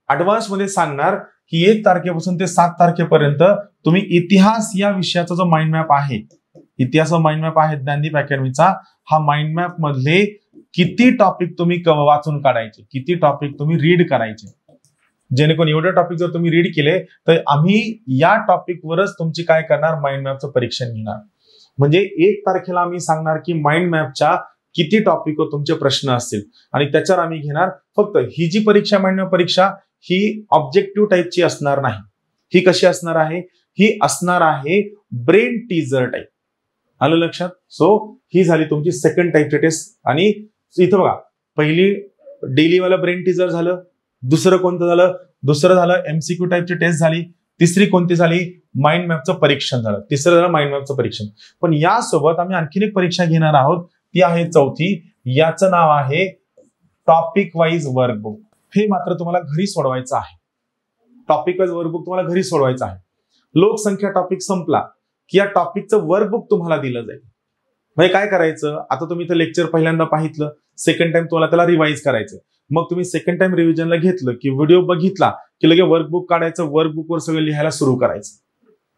ऍडव्हान्स मध्ये सांगणार की 1 तारखेपासून ते 7 तारखेपर्यंत तुम्ही इतिहास या विषयाचा जो माइंड मॅप आहे, इतिहास माइंड मॅप आहे ज्ञानदीप अकॅडमीचा, हा माइंड मॅप मधले किती टॉपिक तुम्ही वाचून काढायचे, किती टॉपिक तुम्ही रीड करायचे, जेणेकरून एवढे टॉपिक जर तुम्ही रीड केले तर आम्ही या टॉपिकवरच तुमची काय करणार? माइंड मॅपचं परीक्षण घेणार. म्हणजे 1 तारखेला आम्ही सांगणार की माइंड मॅपच्या किती टॉपिकवर तुमचे प्रश्न असतील आणि त्याच्यावर आम्ही घेणार. फक्त ही जी परीक्षा, माइंड मॅप परीक्षा, ही ऑब्जेक्टिव्ह टाईपची असणार नाही. ही कशी असणार आहे? ही असणार आहे ब्रेन टीजर टाईप. आलं लक्षात? सो ही झाली तुमची सेकंड टाईपची टेस्ट. आणि इथं बघा, पहिली डेली वाला ब्रेन टीजर झालं, दुसरं कोणतं झालं? दुसरं झालं MCQ टाईपची टेस्ट झाली, तिसरी कोणती झाली? माइंड मॅपचं परीक्षण झालं, तिसरं झालं माइंड मॅपचं परीक्षण. पण यासोबत आम्ही आणखीन एक परीक्षा घेणार आहोत, ती आहे चौथी. याचं नाव आहे टॉपिक वाईज वर्कबुक. हे मात्र तुम्हाला घरी सोडवायचं आहे. टॉपिक वाईज वर्कबुक तुम्हाला घरी सोडवायचं आहे. लोकसंख्या टॉपिक संपला की या टॉपिकचं वर्कबुक तुम्हाला दिलं जाईल. म्हणजे काय करायचं? आता तुम्ही इथं लेक्चर पहिल्यांदा पाहितलं, सेकंड टाइम तुम्हाला त्याला रिवाइज करायचं. मग तुम्ही सेकंड टाइम रिव्हिजनला घेतलं की व्हिडिओ बघितला की लगे वर्कबुक काढायचं, वर्कबुकवर सगळं लिहायला सुरू करायचं.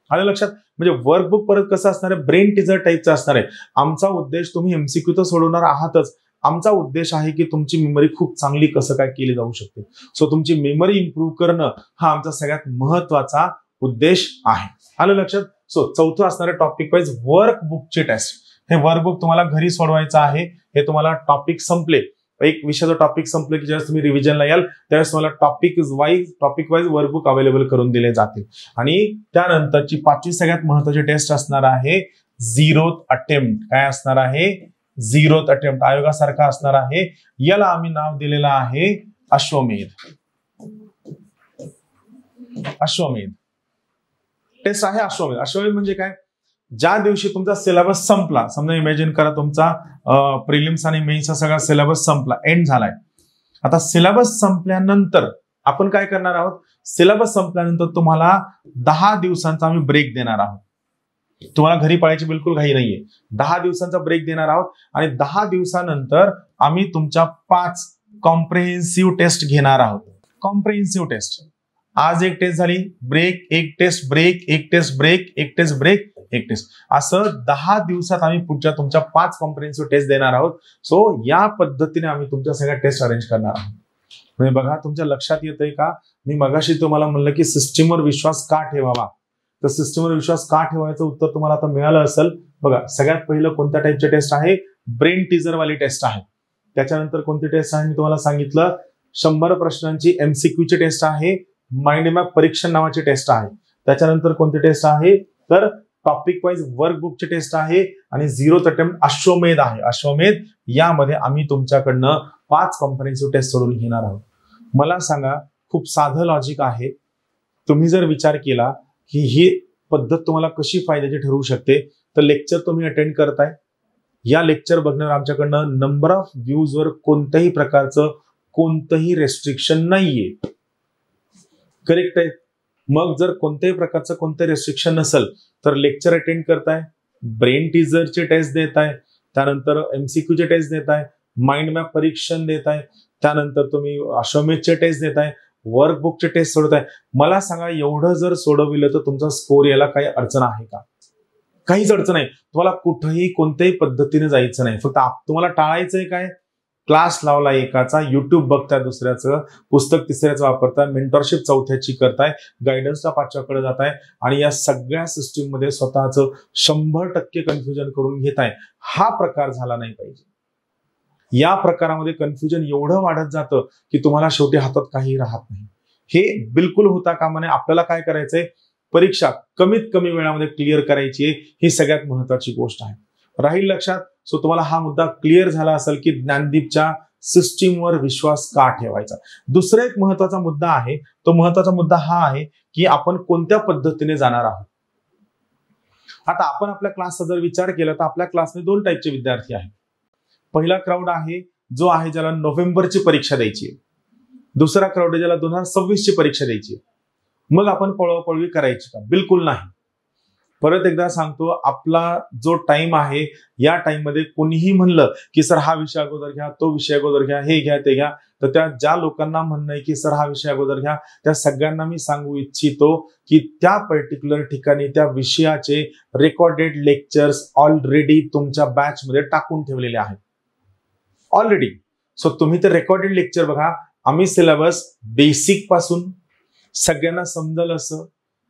आलं लक्षात? म्हणजे वर्कबुक परत कसं असणार आहे? ब्रेन टीजर टाईपचं असणार आहे. आमचा उद्देश, तुम्ही MCQ तर सोडवणार आहातच, आमचा उद्देश आहे की तुमची मेमरी खूप चांगली कसं काय केली जाऊ शकते. सो तुमची मेमरी इम्प्रूव्ह करणं हा आमचा सगळ्यात महत्वाचा उद्देश आहे. आलं लक्षात? सो चौथं असणारे टॉपिक वाईज वर्कबुकची टेस्ट. हे वर्कबुक तुम्हाला घरी सोडवायचं आहे. हे तुम्हाला टॉपिक संपले, एक विषयाचं टॉपिक संपले की ज्यावेळेस तुम्ही रिव्हिजनला याल त्यावेळेस तुम्हाला टॉपिक वाईज वर्कबुक अवेलेबल करून दिले जातील. आणि त्यानंतरची 5वी सगळ्यात महत्वाची टेस्ट असणार आहे झिरोथ अटेम्प्ट. काय असणार आहे? Zeroth attempt. आयोगासारखा असणार आहे. याला आम्ही नाव दिलेलं आहे अश्वमेध. अश्वमेध टेस्ट आहे अश्वमेध. अश्वमेध म्हणजे काय? ज्या दिवशी तुमचा सिलेबस संपला, समजा इमॅजिन करा तुमचा प्रिलिम्स आणि मेन्सचा सगळा सिलेबस संपला, एंड झालाय. आता सिलेबस संपल्यानंतर आपण काय करणार आहोत? सिलेबस संपल्यानंतर तुम्हाला 10 दिवसांचा आम्ही ब्रेक देणार आहोत. तुम्हाला घरी पळायची बिलकुल घाई नाहीये. 10 दिवसांचा ब्रेक देणार आहोत आणि 10 दिवसानंतर आम्ही तुमच्या 5 कॉम्प्रिहेन्सिव्ह टेस्ट घेणार आहोत. Comprehensive test. आज एक टेस्ट झाली, ब्रेक, एक टेस्ट, ब्रेक, एक टेस्ट, ब्रेक, एक टेस्ट, ब्रेक, एक टेस्ट, असं 10 दिवसात आम्ही पुढच्या तुमच्या 5 कॉम्प्रिहेन्सिव्ह टेस्ट देणार आहोत. सो या पद्धतीने आम्ही तुमच्या सगळ्या टेस्ट अरेंज करणार आहोत. म्हणजे बघा तुमच्या लक्षात येतंय का? मी मगाशी तुम्हाला म्हणलं की सिस्टीमवर विश्वास का ठेवावा, तर सिस्टीमवर विश्वास का ठेवायचं उत्तर तुम्हाला आता मिळालं असेल. बघा सगळ्यात पहिलं कोणत्या टाईपचे टेस्ट आहे? ब्रेन टीजर वाली टेस्ट आहे. त्याच्यानंतर कोणती टेस्ट आहे मी तुम्हाला सांगितलं, 100 प्रश्नांची एमसीक्यूची टेस्ट आहे. माइंड मॅप परीक्षण नावाची टेस्ट आहे. त्याच्यानंतर कोणती टेस्ट आहे? तर टॉपिक वाईज वर्कबुकची टेस्ट आहे आणि झिरोथ अटेम्प्ट अश्वमेध आहे. अश्वमेध यामध्ये आम्ही तुमच्याकडनं 5 कॉम्प्रिहेन्सिव्ह टेस्ट सोडून घेणार आहोत. मला सांगा, खूप साधं लॉजिक आहे. तुम्ही जर विचार केला की ही पद्धत तुम्हाला कशी फायद्याची ठरू शकते, तर लेक्चर तुम्ही अटेंड करताय, या लेक्चर बघण्यावर आमच्याकडनं नंबर ऑफ व्ह्यूजवर कोणत्याही प्रकारचं कोणतंही रेस्ट्रिक्शन नाहीये. करेक्ट आहे? मग जर कोणत्याही प्रकारचं कोणतं रेस्ट्रिक्शन नसेल तर लेक्चर अटेंड करताय, ब्रेन टीजरचे टेस्ट देताय, त्यानंतर एमसीक्यूचे टेस्ट देताय, माइंड मॅप परीक्षण देताय, त्यानंतर तुम्ही अश्वमेधचे टेस्ट देताय, वर्कबुकचे टेस्ट सोडताय. मला सांगा, एवढं जर सोडविलं तर तुमचा स्कोर यायला काही अडचण आहे का? काहीच अडचण नाही. तुम्हाला कुठेही कोणत्याही पद्धतीने जायचं नाही. फक्त तुम्हाला टाळायचंय काय? क्लास लावला एकाचा, युट्यूब बघताय दुसऱ्याचं, पुस्तक तिसऱ्याचं वापरताय, मेंटरशिप चौथ्याची करताय, गायडन्सला 5च्याकडे जाताय आणि या सगळ्या सिस्टीम मध्ये स्वतःचं 100% कन्फ्युजन करून घेताय. हा प्रकार झाला नाही पाहिजे. या प्रकारामध्ये कन्फ्युजन एवढं वाढत जातं की तुम्हाला शेवटी हातात काही राहत नाही. हे बिलकुल होता कामा नये. आपल्याला काय करायचंय? परीक्षा कमीत कमी वेळामध्ये क्लिअर करायची आहे, ही सगळ्यात महत्वाची गोष्ट आहे. राहील लक्षात? सो तुम्हाला हा मुद्दा क्लिअर झाला असेल की ज्ञानदीपच्या सिस्टीमवर विश्वास का ठेवायचा. दुसरा एक महत्वाचा मुद्दा आहे. तो महत्वाचा मुद्दा हा आहे की आपण कोणत्या पद्धतीने जाणार आहोत. आता आपण आपल्या क्लासचा जर विचार केला तर आपल्या क्लासमध्ये 2 टाईपचे विद्यार्थी आहेत. पहिला क्राऊड आहे जो आहे ज्याला नोव्हेंबरची परीक्षा द्यायची आहे. दुसरा क्राऊड आहे ज्याला 2026ची परीक्षा द्यायची आहे. मग आपण पळवापळवी करायची का? बिलकुल नाही. परत एकदा सांगतो, आपला जो टाइम आहे या टाइम मध्ये कोणीही म्हणलं की सर हा विषय अगोदर घ्या, तो विषय अगोदर घ्या, हे घ्या, ते घ्या, तर त्या ज्या लोकांना म्हणणं आहे की सर हा विषय अगोदर घ्या, त्या सगळ्यांना मी सांगू इच्छितो की त्या पर्टिक्युलर ठिकाणी त्या विषयाचे रेकॉर्डेड लेक्चर्स ऑलरेडी तुमच्या बॅच मध्ये टाकून ठेवलेले आहेत ऑलरेडी. सो तुम्ही ते रेकॉर्डेड लेक्चर बघा. आम्ही सिलेबस बेसिक पासून सगळ्यांना समजल असं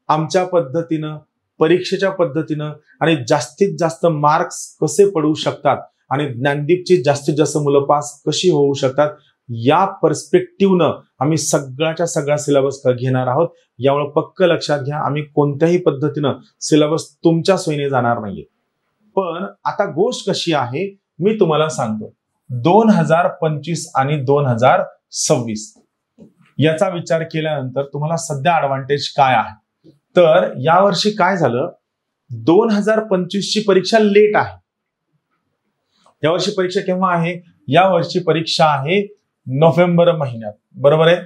आमच्या पद्धतीनं, परीक्षेच्या पद्धतीनं आणि जास्तीत जास्त मार्क्स कसे पडू शकतात आणि ज्ञानदीपची जास्तीत जास्त मुलं पास कशी होऊ शकतात, या पर्स्पेक्टिव्हनं आम्ही सगळ्याच्या सगळा सिलेबस घेणार आहोत. यामुळे पक्क लक्षात घ्या, आम्ही कोणत्याही पद्धतीनं सिलेबस तुमच्या सोयीने जाणार नाहीये. पण आता गोष्ट कशी आहे मी तुम्हाला सांगतो. 2025 आणि 2026 याचा विचार केल्यानंतर तुम्हाला सध्या ऍडव्हान्टेज काय आहे? तर यावर्षी काय झालं, 2025 ची परीक्षा लेट आहे. यावर्षी परीक्षा केव्हा आहे? यावर्षी परीक्षा आहे नोव्हेंबर महिन्यात. बरोबर आहे?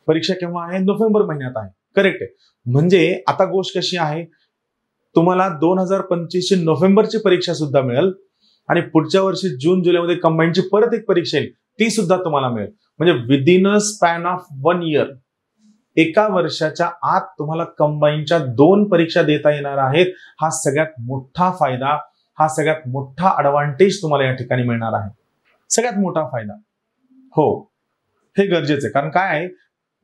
परीक्षा केव्हा आहे? नोव्हेंबर महिन्यात आहे. करेक्ट आहे. म्हणजे आता गोष्ट कशी आहे, तुम्हाला 2025 ची नोव्हेंबरची परीक्षा सुद्धा मिळेल आणि पुढच्या वर्षी जून जुलैमध्ये कंबाईनची परत एक परीक्षा येईल, ती सुद्धा तुम्हाला मिळेल. म्हणजे within a span of 1 year, एका वर्षाच्या आत तुम्हाला कंबाईनच्या 2 परीक्षा देता येणार आहेत. हा सगळ्यात मोठा फायदा, हा सगळ्यात मोठा ऍडव्हान्टेज तुम्हाला या ठिकाणी मिळणार आहे. सगळ्यात मोठा फायदा. हो, हे गरजेचं आहे. कारण काय आहे,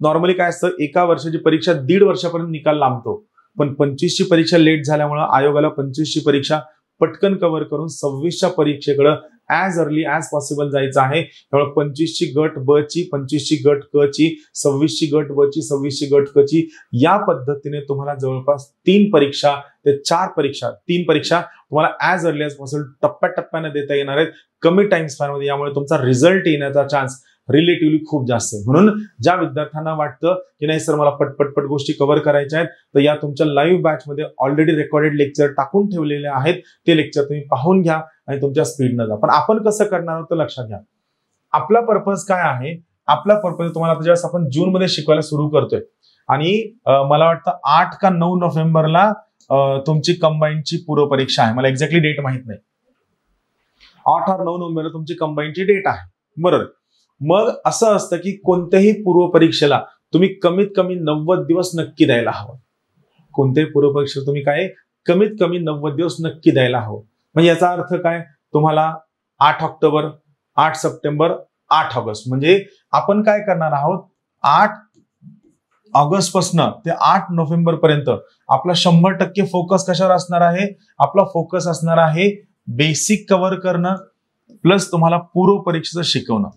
नॉर्मली काय असतं, एका वर्षाची परीक्षा 1.5 वर्षापर्यंत निकाल लांबतो. पण 25 ची परीक्षा लेट झाल्यामुळे आयोगाला 25 ची परीक्षा पटकन कव्हर करून 26च्या परीक्षेकडे ॲज अर्ली ॲज पॉसिबल जायचं आहे. त्यामुळे 25ची गट ब ची, 25ची गट क ची, 26ची गट ब ची, 26ची गट क ची, या पद्धतीने तुम्हाला जवळपास 3 परीक्षा ते 4 परीक्षा, 3 परीक्षा तुम्हाला ॲज अर्ली ॲज पॉसिबल टप्प्याटप्प्याने देता येणार आहेत कमी टाइम स्पॅनमध्ये. यामुळे तुमचा रिझल्ट येण्याचा चान्स रिलेटिव्हली खूप जास्त आहे. म्हणून ज्या विद्यार्थ्यांना वाटतं की नाही सर मला पटपट गोष्टी कव्हर करायच्या आहेत, तर या तुमच्या लाईव्ह बॅचमध्ये ऑलरेडी रेकॉर्डेड लेक्चर टाकून ठेवलेले आहेत. ते लेक्चर तुम्ही पाहून घ्या आणि तुमच्या स्पीडनं जा. पण आपण कसं करणार आहोत लक्षात घ्या. आपला पर्पज काय आहे? आपला पर्पज तुम्हाला आता ज्यावेळेस आपण जून मध्ये शिकवायला सुरू करतोय आणि मला वाटतं 8 का 9 नोव्हेंबरला तुमची कंबाईनची पूर्व परीक्षा आहे. मला एक्झॅक्टली डेट माहित नाही. 8 or 9 नोव्हेंबरला तुमची कंबाईनची डेट आहे, बरोबर. मग असं असतं की कोणत्याही पूर्व परीक्षेला तुम्ही कमीत कमी 90 दिवस नक्की द्यायला हवं. कोणत्याही पूर्व परीक्षेला तुम्ही काय कमीत कमी 90 दिवस नक्की द्यायला हवं. म्हणजे याचा अर्थ काय? तुम्हाला 8 ऑक्टोबर, 8 सप्टेंबर, 8 ऑगस्ट, म्हणजे आपण काय करणार आहोत 8 ऑगस्ट पासून ते 8 नोव्हेंबर पर्यंत आपला 100% फोकस कशावर असणार आहे? आपला फोकस असणार आहे बेसिक कव्हर करणं प्लस तुम्हाला पूर्व परीक्षेचं शिकवणं.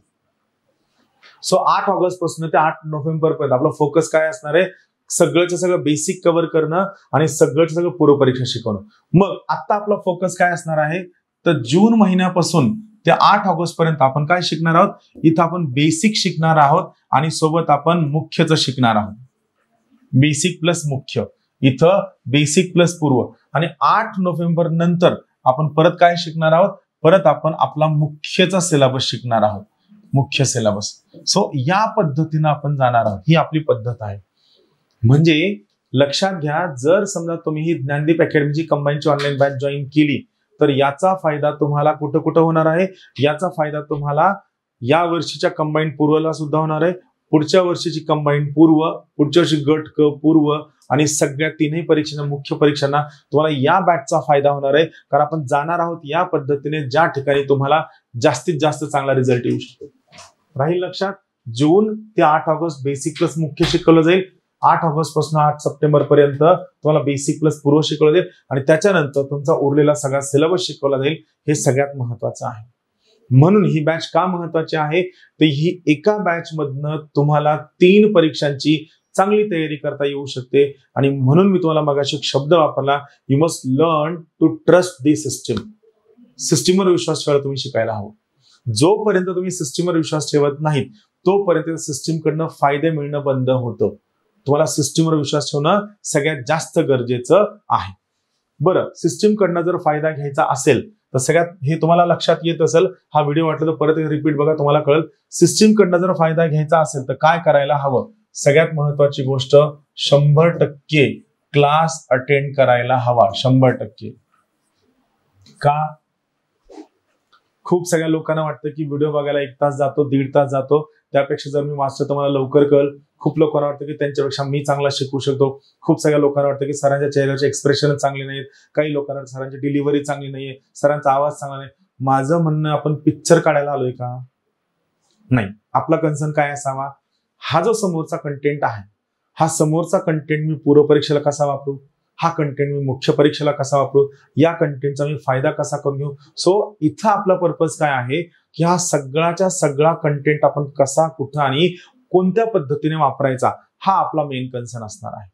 सो 8 ऑगस्ट पासून ते 8 नोव्हेंबर पर्यंत आपला फोकस काय असणार आहे? सगळंच सगळं बेसिक कव्हर करणं आणि सगळंच सगळं पूर्व परीक्षा शिकवणं. मग आता आपला फोकस काय असणार आहे? तर जून महिन्यापासून ते 8 ऑगस्ट पर्यंत आपण काय शिकणार आहोत? इथं आपण बेसिक शिकणार आहोत आणि सोबत आपण मुख्यचं शिकणार आहोत. बेसिक प्लस मुख्य, इथं बेसिक प्लस पूर्व. आणि 8 नोव्हेंबर नंतर आपण परत काय शिकणार आहोत? परत आपण आपला मुख्यचा सिलेबस शिकणार आहोत, मुख्य सिलेबस. सो या पद्धतीने आपण जाणार आहोत. ही आपली पद्धत आहे. म्हणजे लक्षात घ्या, जर समजा तुम्ही ही ज्ञानदीप अकॅडमीची कंबाईनची ऑनलाईन बॅच जॉईन केली तर याचा फायदा तुम्हाला कुठं कुठं होणार आहे? याचा फायदा तुम्हाला या वर्षीच्या कंबाईन पूर्वला सुद्धा होणार आहे, पुढच्या वर्षीची कंबाईन पूर्व, पुढच्या वर्षी गट क पूर्व आणि सगळ्या 3ही परीक्षांना, मुख्य परीक्षांना तुम्हाला या बॅचचा फायदा होणार आहे. कारण आपण जाणार आहोत या पद्धतीने ज्या ठिकाणी तुम्हाला जास्तीत जास्त चांगला रिझल्ट येऊ शकतो. राहील लक्षात? जून ते 8 ऑगस्ट बेसिक प्लस मुख्य शिकवलं जाईल. 8 ऑगस्ट पासून 8 सप्टेंबर पर्यंत तुम्हाला बेसिक प्लस पूर्व शिकवलं जाईल आणि त्याच्यानंतर तुमचा उरलेला सगळा सिलेबस शिकवला जाईल. हे सगळ्यात महत्वाचं आहे. म्हणून ही बॅच का महत्वाची आहे? तर ही एका बॅच मधनं तुम्हाला 3 परीक्षांची चांगली तयारी करता येऊ शकते. आणि म्हणून मी तुम्हाला मगाशी एक शब्द वापरला, you must learn to trust the system. सिस्टीमवर विश्वास ठेवायला तुम्ही शिकायला हवं. जोपर्यंत तुम्ही सिस्टीमवर विश्वास ठेवत नाहीत तोपर्यंत सिस्टीम कडनं फायदे मिळणं बंद होतं. तुम्हाला सिस्टीमवर विश्वास ठेवणं सगळ्यात जास्त गरजेचं आहे. बरं, सिस्टीम कडनं जर फायदा घ्यायचा असेल तर सगळ्यात हे तुम्हाला लक्षात येत असेल, हा व्हिडिओ वाटला तर परत रिपीट बघा, तुम्हाला कळेल. सिस्टीम कडनं जर फायदा घ्यायचा असेल तर काय करायला हवं? सगळ्यात महत्वाची गोष्ट 100% क्लास अटेंड करायला हवा. 100%. का? खूप सगळ्या लोकांना वाटतं की व्हिडिओ बघायला 1 तास जातो, 1.5 तास जातो, त्यापेक्षा जर मी वाचलं तर मला लवकर कळेल. खूप लोकांना वाटतं की त्यांच्यापेक्षा मी चांगला शिकू शकतो. खूप सगळ्या लोकांना वाटतं की सरांच्या चेहऱ्याचे एक्सप्रेशन चांगले नाहीत, काही लोकांना सरांची डिलिव्हरी चांगली नाहीये, सरांचा आवाज चांगला नाही. माझं म्हणणं, आपण पिक्चर काढायला आलोय का? नाही. आपला कन्सर्न काय असावा? हा जो समोरचा कंटेंट आहे, हा समोरचा कंटेंट मी पूर्व परीक्षेला कसा वापरू, हा कंटेंट मी मुख्य परीक्षेला कसा वापरू, या कंटेंटचा मी फायदा कसा करून घेऊ. सो इथं आपला पर्पज काय आहे की हा सगळाच्या सगळा कंटेंट आपण कसा, कुठं आणि कोणत्या पद्धतीने वापरायचा, हा आपला मेन कन्सर्न असणार आहे.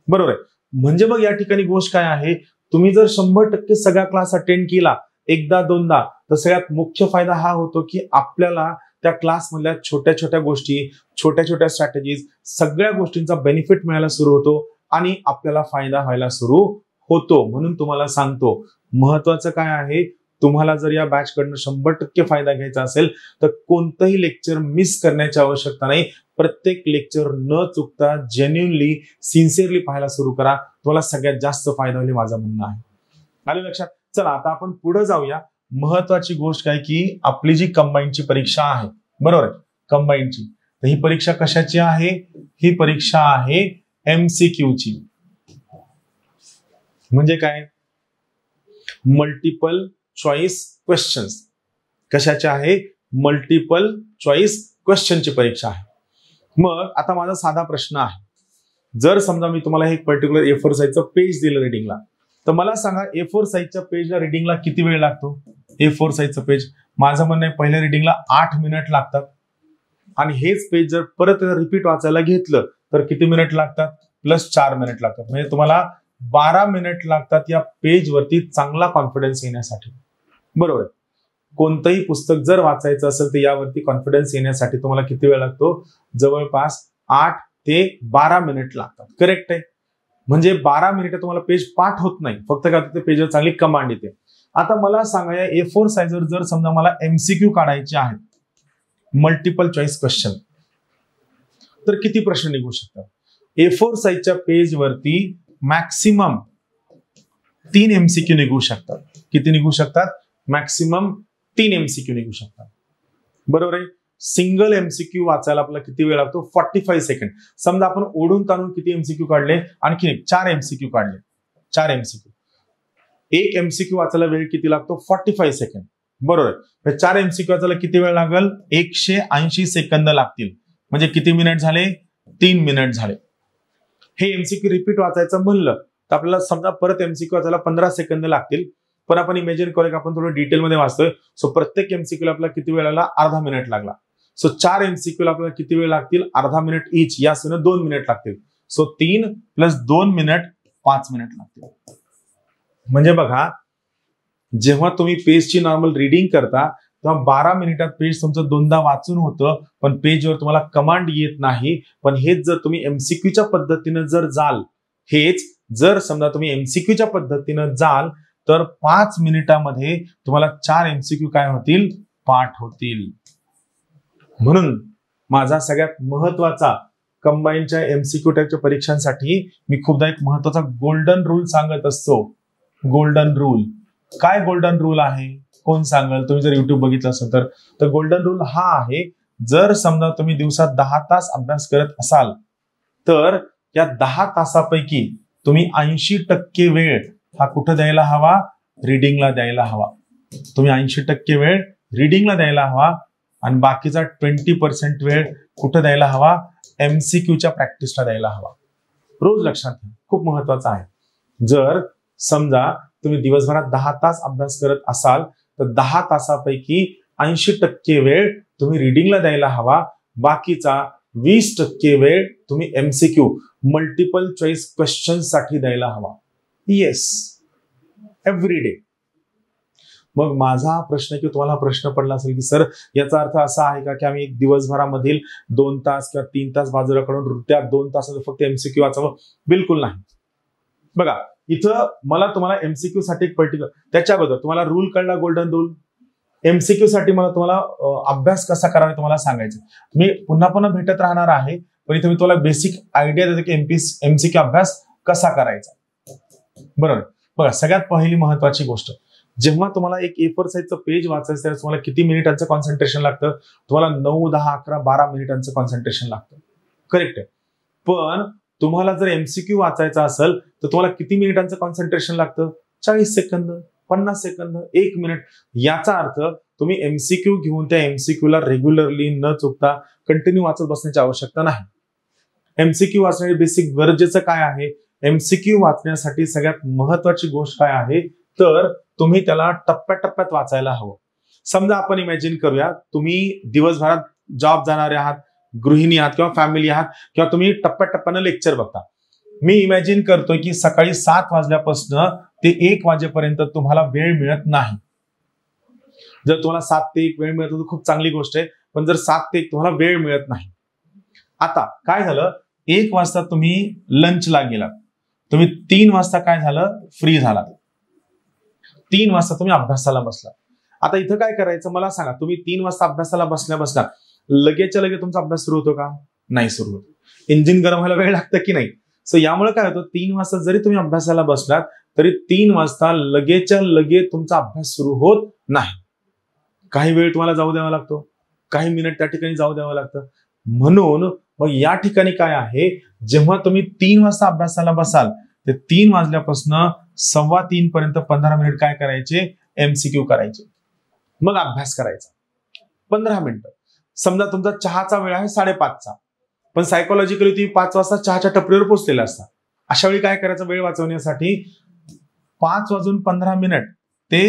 बरोबर आहे? म्हणजे मग या ठिकाणी गोष्ट काय आहे, तुम्ही जर 100% सगळा क्लास अटेंड केला एकदा दोनदा तर सगळ्यात मुख्य फायदा हा होतो की आपल्याला त्या क्लासमधल्या छोट्या छोट्या गोष्टी, छोट्या छोट्या स्ट्रॅटेजीज, सगळ्या गोष्टींचा बेनिफिट मिळायला सुरू होतो आणि आपल्याला फायदा व्हायला सुरू होतो. म्हणून तुम्हाला सांगतो, महत्वाचं काय आहे, तुम्हाला जर या बॅच कडनं 100% फायदा घ्यायचा असेल तर कोणतंही लेक्चर मिस करण्याची आवश्यकता नाही. प्रत्येक लेक्चर न चुकता जेन्युइनली, सिन्सिअरली पाहायला सुरू करा. तुम्हाला सगळ्यात जास्त फायदा होईल, माझं म्हणणं आहे. आलं लक्षात? चला आता आपण पुढे जाऊया. महत्वाची गोष्ट काय की आपली जी कंबाईनची परीक्षा आहे, बरोबर आहे, कंबाईनची, तर ही परीक्षा कशाची आहे? ही परीक्षा आहे MCQ ची. म्हणजे काय? Multiple choice questions. कशाची आहे? मल्टिपल चॉईस क्वेश्चनची परीक्षा आहे. मग आता माझा साधा प्रश्न आहे, जर समजा मी तुम्हाला एक पर्टिक्युलर A4 साईजचं पेज दिलं रिडिंगला, तर मला सांगा A4 साईजच्या पेजला रिडिंगला किती वेळ लागतो? A4 साईजचं पेज माझं म्हणणं आहे पहिल्या रिडिंगला 8 मिनिट लागतात आणि हेच पेज जर परत रिपीट वाचायला घेतलं तर किती मिनिट लागतात? प्लस 4 मिनिट लागतात. म्हणजे तुम्हाला 12 मिनिट लागतात या पेजवरती चांगला कॉन्फिडन्स येण्यासाठी. बरोबर. कोणतंही पुस्तक जर वाचायचं असेल तर यावरती कॉन्फिडन्स येण्यासाठी तुम्हाला किती वेळ लागतो? जवळपास 8 ते 12 मिनिट लागतात. करेक्ट आहे. म्हणजे 12 मिनिटं तुम्हाला पेज पाठ होत नाही, फक्त काय होतं पेजवर चांगली कमांड येते. आता मला सांगा या A4 साईजवर जर समजा मला MCQ काढायचे आहेत, मल्टिपल चॉईस क्वेश्चन, तर किती प्रश्न निघू शकतात? A4 साईजच्या पेजवरती मॅक्सिमम 3 MCQ निघू शकतात. किती निघू शकतात? मॅक्सिमम 3 MCQ निघू शकतात. बरोबर आहे. सिंगल MCQ वाचायला आपल्याला किती वेळ लागतो? 45 सेकंड. समजा आपण ओढून ताणून किती MCQ काढले? आणखी 4 MCQ काढले. 4 MCQ. एक MCQ वाचायला वेळ किती लागतो? 45 सेकंड. बरोबर आहे. 4 MCQ वाचायला किती वेळ लागेल? 180 सेकंद लागतील. म्हणजे किती मिनिट झाले? 3 मिनिट झाले. हे MCQ रिपीट वाचायचं म्हणलं तर आपल्याला समजा परत MCQ वाचायला 15 सेकंद लागतील. पण आपण इमॅजिन करूया की आपण थोडं डिटेलमध्ये वाचतोय. सो प्रत्येक MCQ ला आपल्याला किती वेळ लागला? अर्धा मिनिट लागला. सो 4 MCQ ला आपल्याला किती वेळ लागतील? अर्धा मिनिट इच. यासह 2 मिनिट लागतील. सो 3 + 2 मिनिट 5 मिनिट लागतील. म्हणजे बघा, जेव्हा तुम्ही पेजची नॉर्मल रीडिंग करता तेव्हा 12 मिनिटात पेज तुमचं दोनदा वाचून होतं, पण पेजवर तुम्हाला कमांड येत नाही. पण हेच जर तुम्ही MCQच्या पद्धतीनं जर जाल, हेच जर समजा तुम्ही MCQच्या पद्धतीनं जाल तर 5 मिनिटामध्ये तुम्हाला 4 MCQ काय होतील? पाठ होतील. म्हणून माझा सगळ्यात महत्वाचा कंबाईनच्या MCQ टाईपच्या परीक्षांसाठी मी खूपदा एक महत्वाचा गोल्डन रूल सांगत असतो. Golden rule. काय गोल्डन रूल आहे? कोण सांगाल? तुम्ही जर युट्यूब बघितलं असेल तर गोल्डन रूल हा आहे, जर समजा तुम्ही दिवसात 10 तास अभ्यास करत असाल तर या 10 तासापैकी तुम्ही 80% वेळ हा कुठं द्यायला हवा? रीडिंगला द्यायला हवा. तुम्ही 80% वेळ रीडिंगला द्यायला हवा आणि बाकीचा 20% वेळ कुठं द्यायला हवा? MCQच्या प्रॅक्टिसला द्यायला हवा. रोज लक्षात घ्या, खूप महत्वाचं आहे. जर समजा तुम्ही दिवसभरात 10 तास अभ्यास करत असाल तर 10 तासापैकी 80% वेळ तुम्ही रीडिंगला द्यायला हवा. बाकीचा 20% वेळ तुम्ही MCQ मल्टिपल चॉईस क्वेश्चन साठी द्यायला हवा. Yes, every day. मग माझा प्रश्न की तुम्हाला प्रश्न पडला असेल की सर याचा अर्थ असा आहे का की आम्ही दिवसभरामधील 2 तास किंवा 3 तास बाजूला काढून त्या 2 तासात फक्त MCQ वाचावं? बिलकुल नाही. बघा, इथं मला तुम्हाला MCQ साठी एक पर्टिक्युलर, त्याच्या अगोदर तुम्हाला रूल कळला, गोल्डन रूल. MCQ साठी मला तुम्हाला अभ्यास कसा करावा तुम्हाला सांगायचं. मी पुन्हा पुन्हा भेटत राहणार आहे, पण इथे मी तुम्हाला बेसिक आयडिया देतो की MCQ अभ्यास कसा करायचा. बरोबर. बघा, सगळ्यात पहिली महत्वाची गोष्ट, जेव्हा तुम्हाला एक A4 साईजचं पेज वाचायचं त्यावेळेस तुम्हाला किती मिनिटांचं कॉन्सन्ट्रेशन लागतं? तुम्हाला 9, 10, 11, 12 मिनिटांचं कॉन्सन्ट्रेशन लागतं. करेक्ट आहे. पण तुम्हाला जर MCQ वाचायचा असेल तर तुम्हाला किती मिनिटांचं कॉन्सन्ट्रेशन लागतं? 40 सेकंद, 50 सेकंद, 1 मिनिट. याचा अर्थ तुम्ही MCQ घेऊन त्या MCQ ला रेग्युलरली न चुकता कंटिन्यू वाचत बसण्याची आवश्यकता नाही. MCQ वाचण्याचे बेसिक गरजेचं काय आहे? MCQ वाचण्यासाठी सगळ्यात महत्वाची गोष्ट काय आहे तर तुम्ही त्याला टप्प्याटप्प्यात वाचायला हवं. समजा आपण इमॅजिन करूया, तुम्ही दिवसभरात जॉब जाणारे आहात, गृहिणी आहात किंवा फॅमिली आहात किंवा तुम्ही टप्प्याटप्प्यानं लेक्चर बघता. मी इमॅजिन करतोय की सकाळी 7 वाजल्यापासून ते 1 वाजेपर्यंत तुम्हाला वेळ मिळत नाही. जर तुम्हाला 7 ते 1 वेळ मिळत तर खूप चांगली गोष्ट आहे, पण जर 7 ते 1 तुम्हाला वेळ मिळत नाही. आता काय झालं? 1 वाजता तुम्ही लंचला गेलात, तुम्ही 3 वाजता काय झालं? फ्री झालात. 3 वाजता तुम्ही अभ्यासाला बसला. आता इथं काय करायचं मला सांगा. तुम्ही 3 वाजता अभ्यासाला बसल्या लगेचच्या लगेच तुमचा अभ्यास सुरू होतो का? नाही सुरू होत. इंजिन गरम व्हायला वेळ लागतं की नाही? सो यामुळे काय होतं, 3 वाजता जरी तुम्ही अभ्यासाला बसलात तरी 3 वाजता लगेचच्या लगेच तुमचा अभ्यास सुरू होत नाही. काही वेळ तुम्हाला जाऊ द्यावा लागतो, काही मिनिट त्या ठिकाणी जाऊ द्यावं लागतं. म्हणून मग या ठिकाणी काय आहे, जेव्हा तुम्ही 3 वाजता अभ्यासाला बसाल ते 3 वाजल्यापासून 2:15 पर्यंत 15 मिनिट काय करायचे? MCQ करायचे. मग अभ्यास करायचा 15 मिनिटं. समजा तुमचा चहाचा वेळ आहे 5:30चा, पण सायकोलॉजिकली तुम्ही 5 वाजता चहाच्या टपरीवर पोहोचलेला असता. अशा वेळी काय करायचं? वेळ वाचवण्यासाठी 5 वाजून 15 मिनिट ते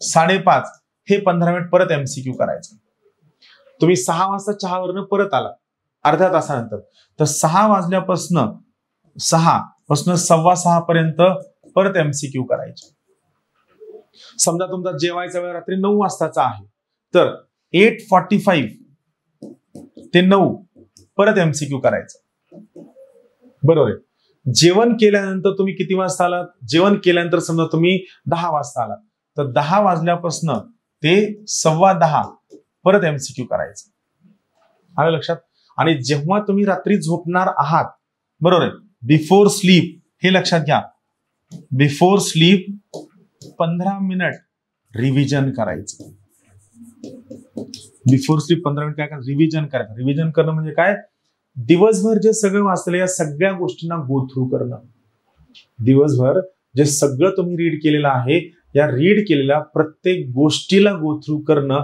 5:30 हे 15 मिनिट परत MCQ करायचं. तुम्ही 6 वाजता चहावरनं परत आला अर्ध्या तासानंतर, तर 6 वाजल्यापासून 6:15 पर्यंत परत MCQ करायचे. समजा तुमचा जेवायचा वेळ रात्री 9 वाजताचा आहे, तर 8:45 ते 9 परत MCQ करायचं. बरोबर आहे. जेवण केल्यानंतर तुम्ही किती वाजता आलात? जेवण केल्यानंतर समजा तुम्ही 10 वाजता आलात, तर 10 वाजल्यापासून ते 10:15 परत MCQ करायचं. आलं लक्षात? आणि जेव्हा तुम्ही रात्री झोपणार आहात, बरोबर आहे, बिफोर स्लीप, हे लक्षात घ्या, बिफोर स्लीप 15 मिनिट रिव्हिजन करायचं. बिफोर स्लीप 15 मिनिट काय करायचं? रिव्हिजन करायचं. रिव्हिजन करणं म्हणजे काय? दिवसभर जे सगळं वाचलं या सगळ्या गोष्टींना गो थ्रू करणं. दिवसभर जे सगळं तुम्ही रीड केलेलं आहे, या रीड केलेल्या प्रत्येक गोष्टीला गो थ्रू करणं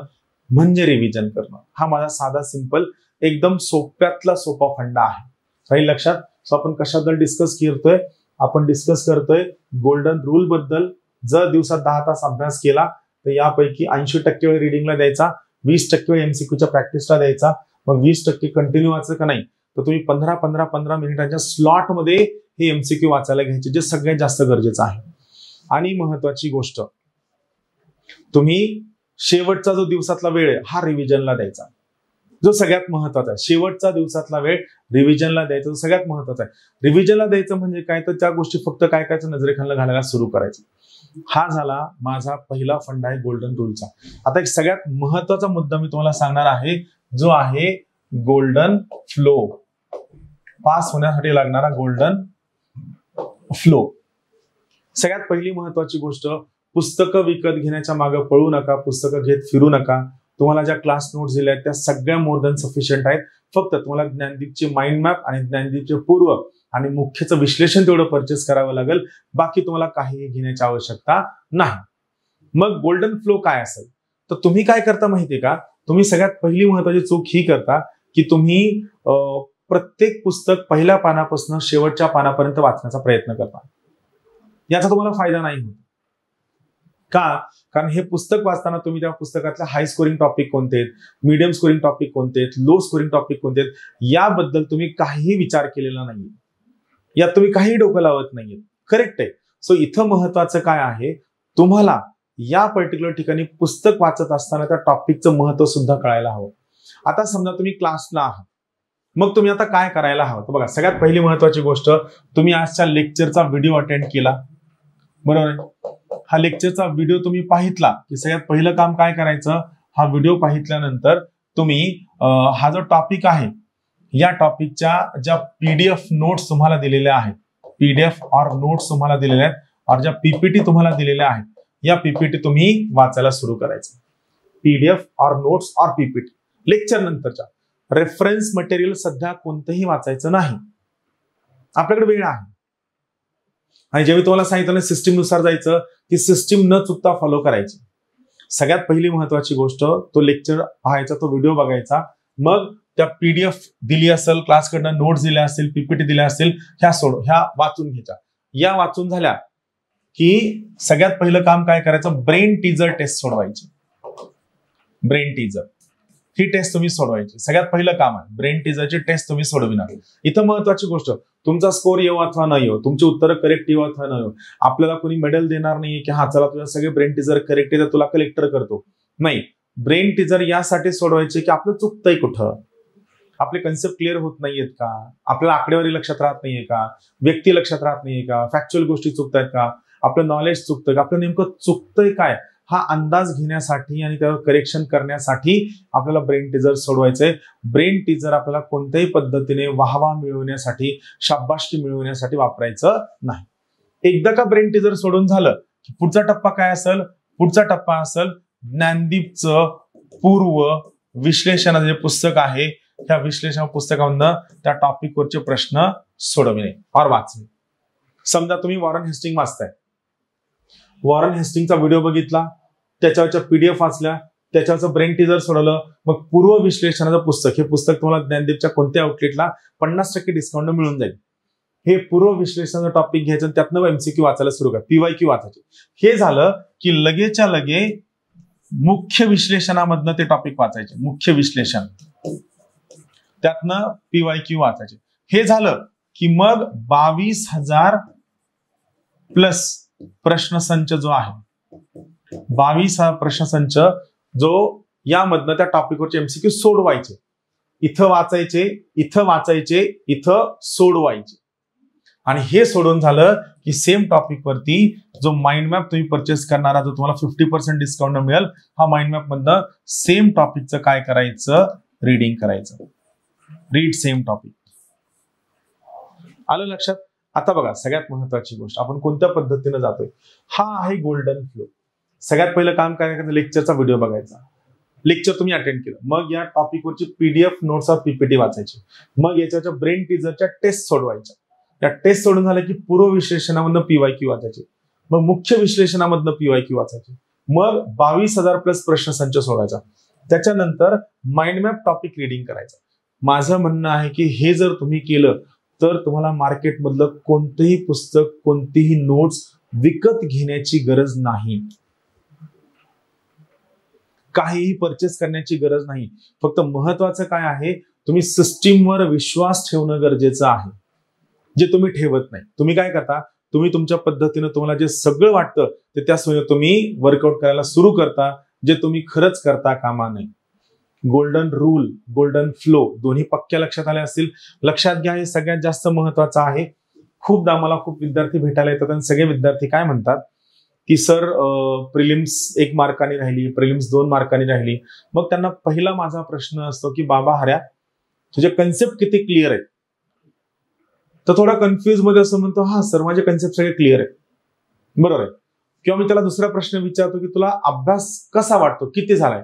म्हणजे रिव्हिजन करणं. हा माझा साधा सिंपल एकदम सोप्यातला सोपा फंडा आहे. काही लक्षात? सो आपण कशाबद्दल डिस्कस करतोय? आपण डिस्कस करतोय गोल्डन रूल बद्दल. जर दिवसात 10 तास अभ्यास केला तर यापैकी 80% वेळ रिडिंगला द्यायचा, 20% वेळ MCQच्या प्रॅक्टिसला द्यायचा, मग 20% कंटिन्यू वाचायचं का नाही, तर तुम्ही 15 मिनिटांच्या स्लॉट मध्ये हे MCQ वाचायला घ्यायचे, जे सगळ्यात जास्त गरजेचं आहे. आणि महत्वाची गोष्ट, तुम्ही शेवटचा जो दिवसातला वेळ आहे हा रिव्हिजनला द्यायचा, जो सगळ्यात महत्वाचा आहे. शेवटचा दिवसातला वेळ रिव्हिजनला द्यायचा, जो सगळ्यात महत्वाचा आहे. रिव्हिजनला द्यायचं म्हणजे काय, तर त्या गोष्टी फक्त काय करायचं, नजरेखालनं घालायला सुरू करायचं. हा झाला माझा पहिला फंडा आहे गोल्डन रूलचा. आता एक सगळ्यात महत्वाचा मुद्दा मी तुम्हाला सांगणार आहे, जो आहे गोल्डन फ्लो. पास होण्यासाठी लागणारा गोल्डन फ्लो. सगळ्यात पहिली महत्वाची गोष्ट, पुस्तकं विकत घेण्याच्या मागे पळू नका, पुस्तकं घेत फिरू नका. तुम्हाला ज्या क्लास नोट्स दिल्या आहेत त्या सगळ्या मोर दॅन सफिशियंट आहेत. फक्त तुम्हाला ज्ञानदीपचे माइंड मॅप आणि ज्ञानदीपचे पूर्व आणि मुख्यचं विश्लेषण तेवढं परचेस करावं लागेल. बाकी तुम्हाला काहीही घेण्याची आवश्यकता नाही. मग गोल्डन फ्लो काय असेल, तर तुम्ही काय करता माहितीये का? तुम्ही सगळ्यात पहिली महत्वाची चूक ही करता की तुम्ही प्रत्येक पुस्तक पहिल्या पानापासून शेवटच्या पानापर्यंत वाचण्याचा प्रयत्न करता. याचा तुम्हाला फायदा नाही होत. का? कारण हे पुस्तक वाचताना तुम्ही त्या पुस्तकातले हाय स्कोरिंग टॉपिक कोणते आहेत, मीडियम स्कोरिंग टॉपिक कोणते आहेत, लो स्कोरिंग टॉपिक कोणते आहेत, याबद्दल तुम्ही काहीही विचार केलेला नाही, यात तुम्ही काही डोकं लावत नाहीये. करेक्ट आहे. सो इथं महत्वाचं काय आहे, तुम्हाला या पर्टिक्युलर ठिकाणी पुस्तक वाचत असताना त्या टॉपिकचं महत्व सुद्धा कळायला हवं. आता समजा तुम्ही क्लासला आहात, मग तुम्ही आता काय करायला हवं, तर बघा, सगळ्यात पहिली महत्वाची गोष्ट, तुम्ही आजच्या लेक्चरचा व्हिडिओ अटेंड केला, बरोबर आहे. हा लेक्चरचा व्हिडिओ तुम्ही पाहितला की सगळ्यात पहिलं काम काय करायचं, हा व्हिडिओ पाहितल्यानंतर तुम्ही हा जो टॉपिक आहे या टॉपिकच्या ज्या PDF नोट्स तुम्हाला दिलेल्या आहेत, PDF और नोट्स तुम्हाला दिलेल्या आहेत, और ज्या PPT तुम्हाला दिलेल्या आहेत, या PPT तुम्ही वाचायला सुरू करायचं. PDF और नोट्स और PPT लेक्चर नंतरच्या. रेफरन्स मटेरियल सध्या कोणतंही वाचायचं नाही, आपल्याकडे वेळ आहे. आणि जेव्हा तुम्हाला सांगितलं ना सिस्टीम नुसार जायचं, ती सिस्टीम न चुकता फॉलो करायची. सगळ्यात पहिली महत्वाची गोष्ट, तो लेक्चर पाहायचा, तो व्हिडिओ बघायचा, मग त्या PDF दिली असेल, क्लासकडनं नोट्स दिल्या असतील, PPT दिल्या असतील, ह्या वाचून घ्यायच्या. या वाचून झाल्या की सगळ्यात पहिलं काम काय करायचं, ब्रेन टीजर टेस्ट सोडवायची. ब्रेन टीजर ही टेस्ट तुम्ही सोडवायची, सगळ्यात पहिलं काम आहे. ब्रेन टीजरची टेस्ट तुम्ही सोडविणार. इथं महत्वाची गोष्ट, तुमचा स्कोर येऊ अथवा न येऊ, तुमची उत्तरं करेक्ट येऊ अथवा न येऊ, आपल्याला कोणी मेडल देणार नाहीये की हा चला तुझ्या सगळे ब्रेन टीजर करेक्ट आहे तर तुला कलेक्टर करतो. नाही, ब्रेन टीजर यासाठी सोडवायचे की आपलं चुकतंय कुठं, आपले कन्सेप्ट क्लिअर होत नाहीयेत का, आपल्याला आकडेवारी लक्षात राहत नाहीये का, व्यक्ती लक्षात राहत नाहीये का, फॅक्च्युअल गोष्टी चुकतायत का, आपलं नॉलेज चुकतंय का, आपलं नेमकं चुकतंय काय, हा अंदाज घेण्यासाठी आणि त्यावर करेक्शन करण्यासाठी आपल्याला ब्रेन टीजर सोडवायचंय. ब्रेन टीजर आपल्याला कोणत्याही पद्धतीने वाहवा मिळवण्यासाठी, शाबासकी मिळवण्यासाठी वापरायचं नाही. एकदा का ब्रेन टीजर सोडून झालं की पुढचा टप्पा काय असेल, पुढचा टप्पा असेल ज्ञानदीपचं पूर्व विश्लेषणाचं जे पुस्तक आहे, त्या विश्लेषण पुस्तकामधनं त्या टॉपिकवरचे प्रश्न सोडविणे और वाचणे. समजा तुम्ही वॉरन हेस्टिंग वाचताय, वॉरन हेस्टिंगचा व्हिडिओ बघितला, त्याच्यावरच्या PDF वाचल्या, त्याच्यावरचं ब्रेन टीजर सोडवलं, मग पूर्व विश्लेषणाचं पुस्तक, हे पुस्तक तुम्हाला ज्ञानदीपच्या कोणत्या आउटलेटला 50% डिस्काउंट मिळून जाईल. हे पूर्व विश्लेषणाचं टॉपिक घ्यायचं, त्यातनं MCQ वाचायला सुरू करा, PYQ वाचायचे. हे झालं की लगेच्या लगे मुख्य विश्लेषणामधनं ते टॉपिक वाचायचे, मुख्य विश्लेषण, त्यातनं PYQ वाचायचे. हे झालं की मग 22,000 प्लस प्रश्नसंच जो आहे, 22 प्रश्नसंच जो यामधनं त्या टॉपिकवरचे MCQ सोडवायचे, इथं वाचायचे, इथं वाचायचे, इथं सोडवायचे. आणि हे सोडून झालं की सेम टॉपिक वरती जो माइंड मॅप तुम्ही परचेस करणारा, जो तुम्हाला 50% डिस्काउंट मिळेल, हा माइंड मॅप मधनं सेम टॉपिकचं काय करायचं, रीडिंग करायचं. Read same topic. आलं लक्षात? आता बघा सगळ्यात महत्वाची गोष्ट, आपण कोणत्या पद्धतीने जातोय, हा आहे गोल्डन फ्लो. सगळ्यात पहिलं काम काय करायचं, लेक्चरचा व्हिडिओ बघायचा, लेक्चर तुम्ही अटेंड केलं, मग या टॉपिकवरची PDF नोट्स ऑफ PPT वाचायची, मग याच्या ब्रेन टीजरच्या टेस्ट सोडवायच्या, त्या टेस्ट सोडून झालं की पूर्व विश्लेषणामधनं PYQ वाचायचे, मग मुख्य विश्लेषणामधनं PYQ वाचायचे, मग 22,000 प्लस प्रश्नसंच सोडायचा, त्याच्यानंतर माइंड मॅप टॉपिक रीडिंग करायचं. माझं म्हणणं आहे की हे जर तुम्ही केलं तर तुम्हाला मार्केटमधलं कोणतंही पुस्तक, कोणतीही नोट्स विकत घेण्याची गरज नाही, काहीही परचेस करण्याची गरज नाही. फक्त महत्वाचं काय आहे, तुम्ही सिस्टीमवर विश्वास ठेवणं गरजेचं आहे, जे तुम्ही ठेवत नाही. तुम्ही काय करता, तुम्ही तुमच्या पद्धतीनं तुम्हाला जे सगळं वाटतं ते त्या सोयीने तुम्ही वर्कआउट करायला सुरू करता, जे तुम्ही खरंच करता कामा नये. गोल्डन रूल, गोल्डन फ्लो दोन्ही पक्क्या लक्षात आले असतील. लक्षात घ्या, हे सगळ्यात जास्त महत्वाचं आहे. खूपदा मला खूप विद्यार्थी भेटायला येतात आणि सगळे विद्यार्थी काय म्हणतात की सर प्रिलिम्स 1 मार्काने राहिली, प्रिलिम्स 2 मार्काने राहिली. मग त्यांना पहिला माझा प्रश्न असतो की बाबा हऱ्या, तुझे कन्सेप्ट किती क्लिअर आहेत? तर थोडा कन्फ्युज मध्ये असं म्हणतो, हा सर माझे कन्सेप्ट सगळे क्लिअर आहेत, बरोबर आहे. किंवा मी त्याला दुसरा प्रश्न विचारतो की तुला अभ्यास कसा वाटतो, किती झालाय?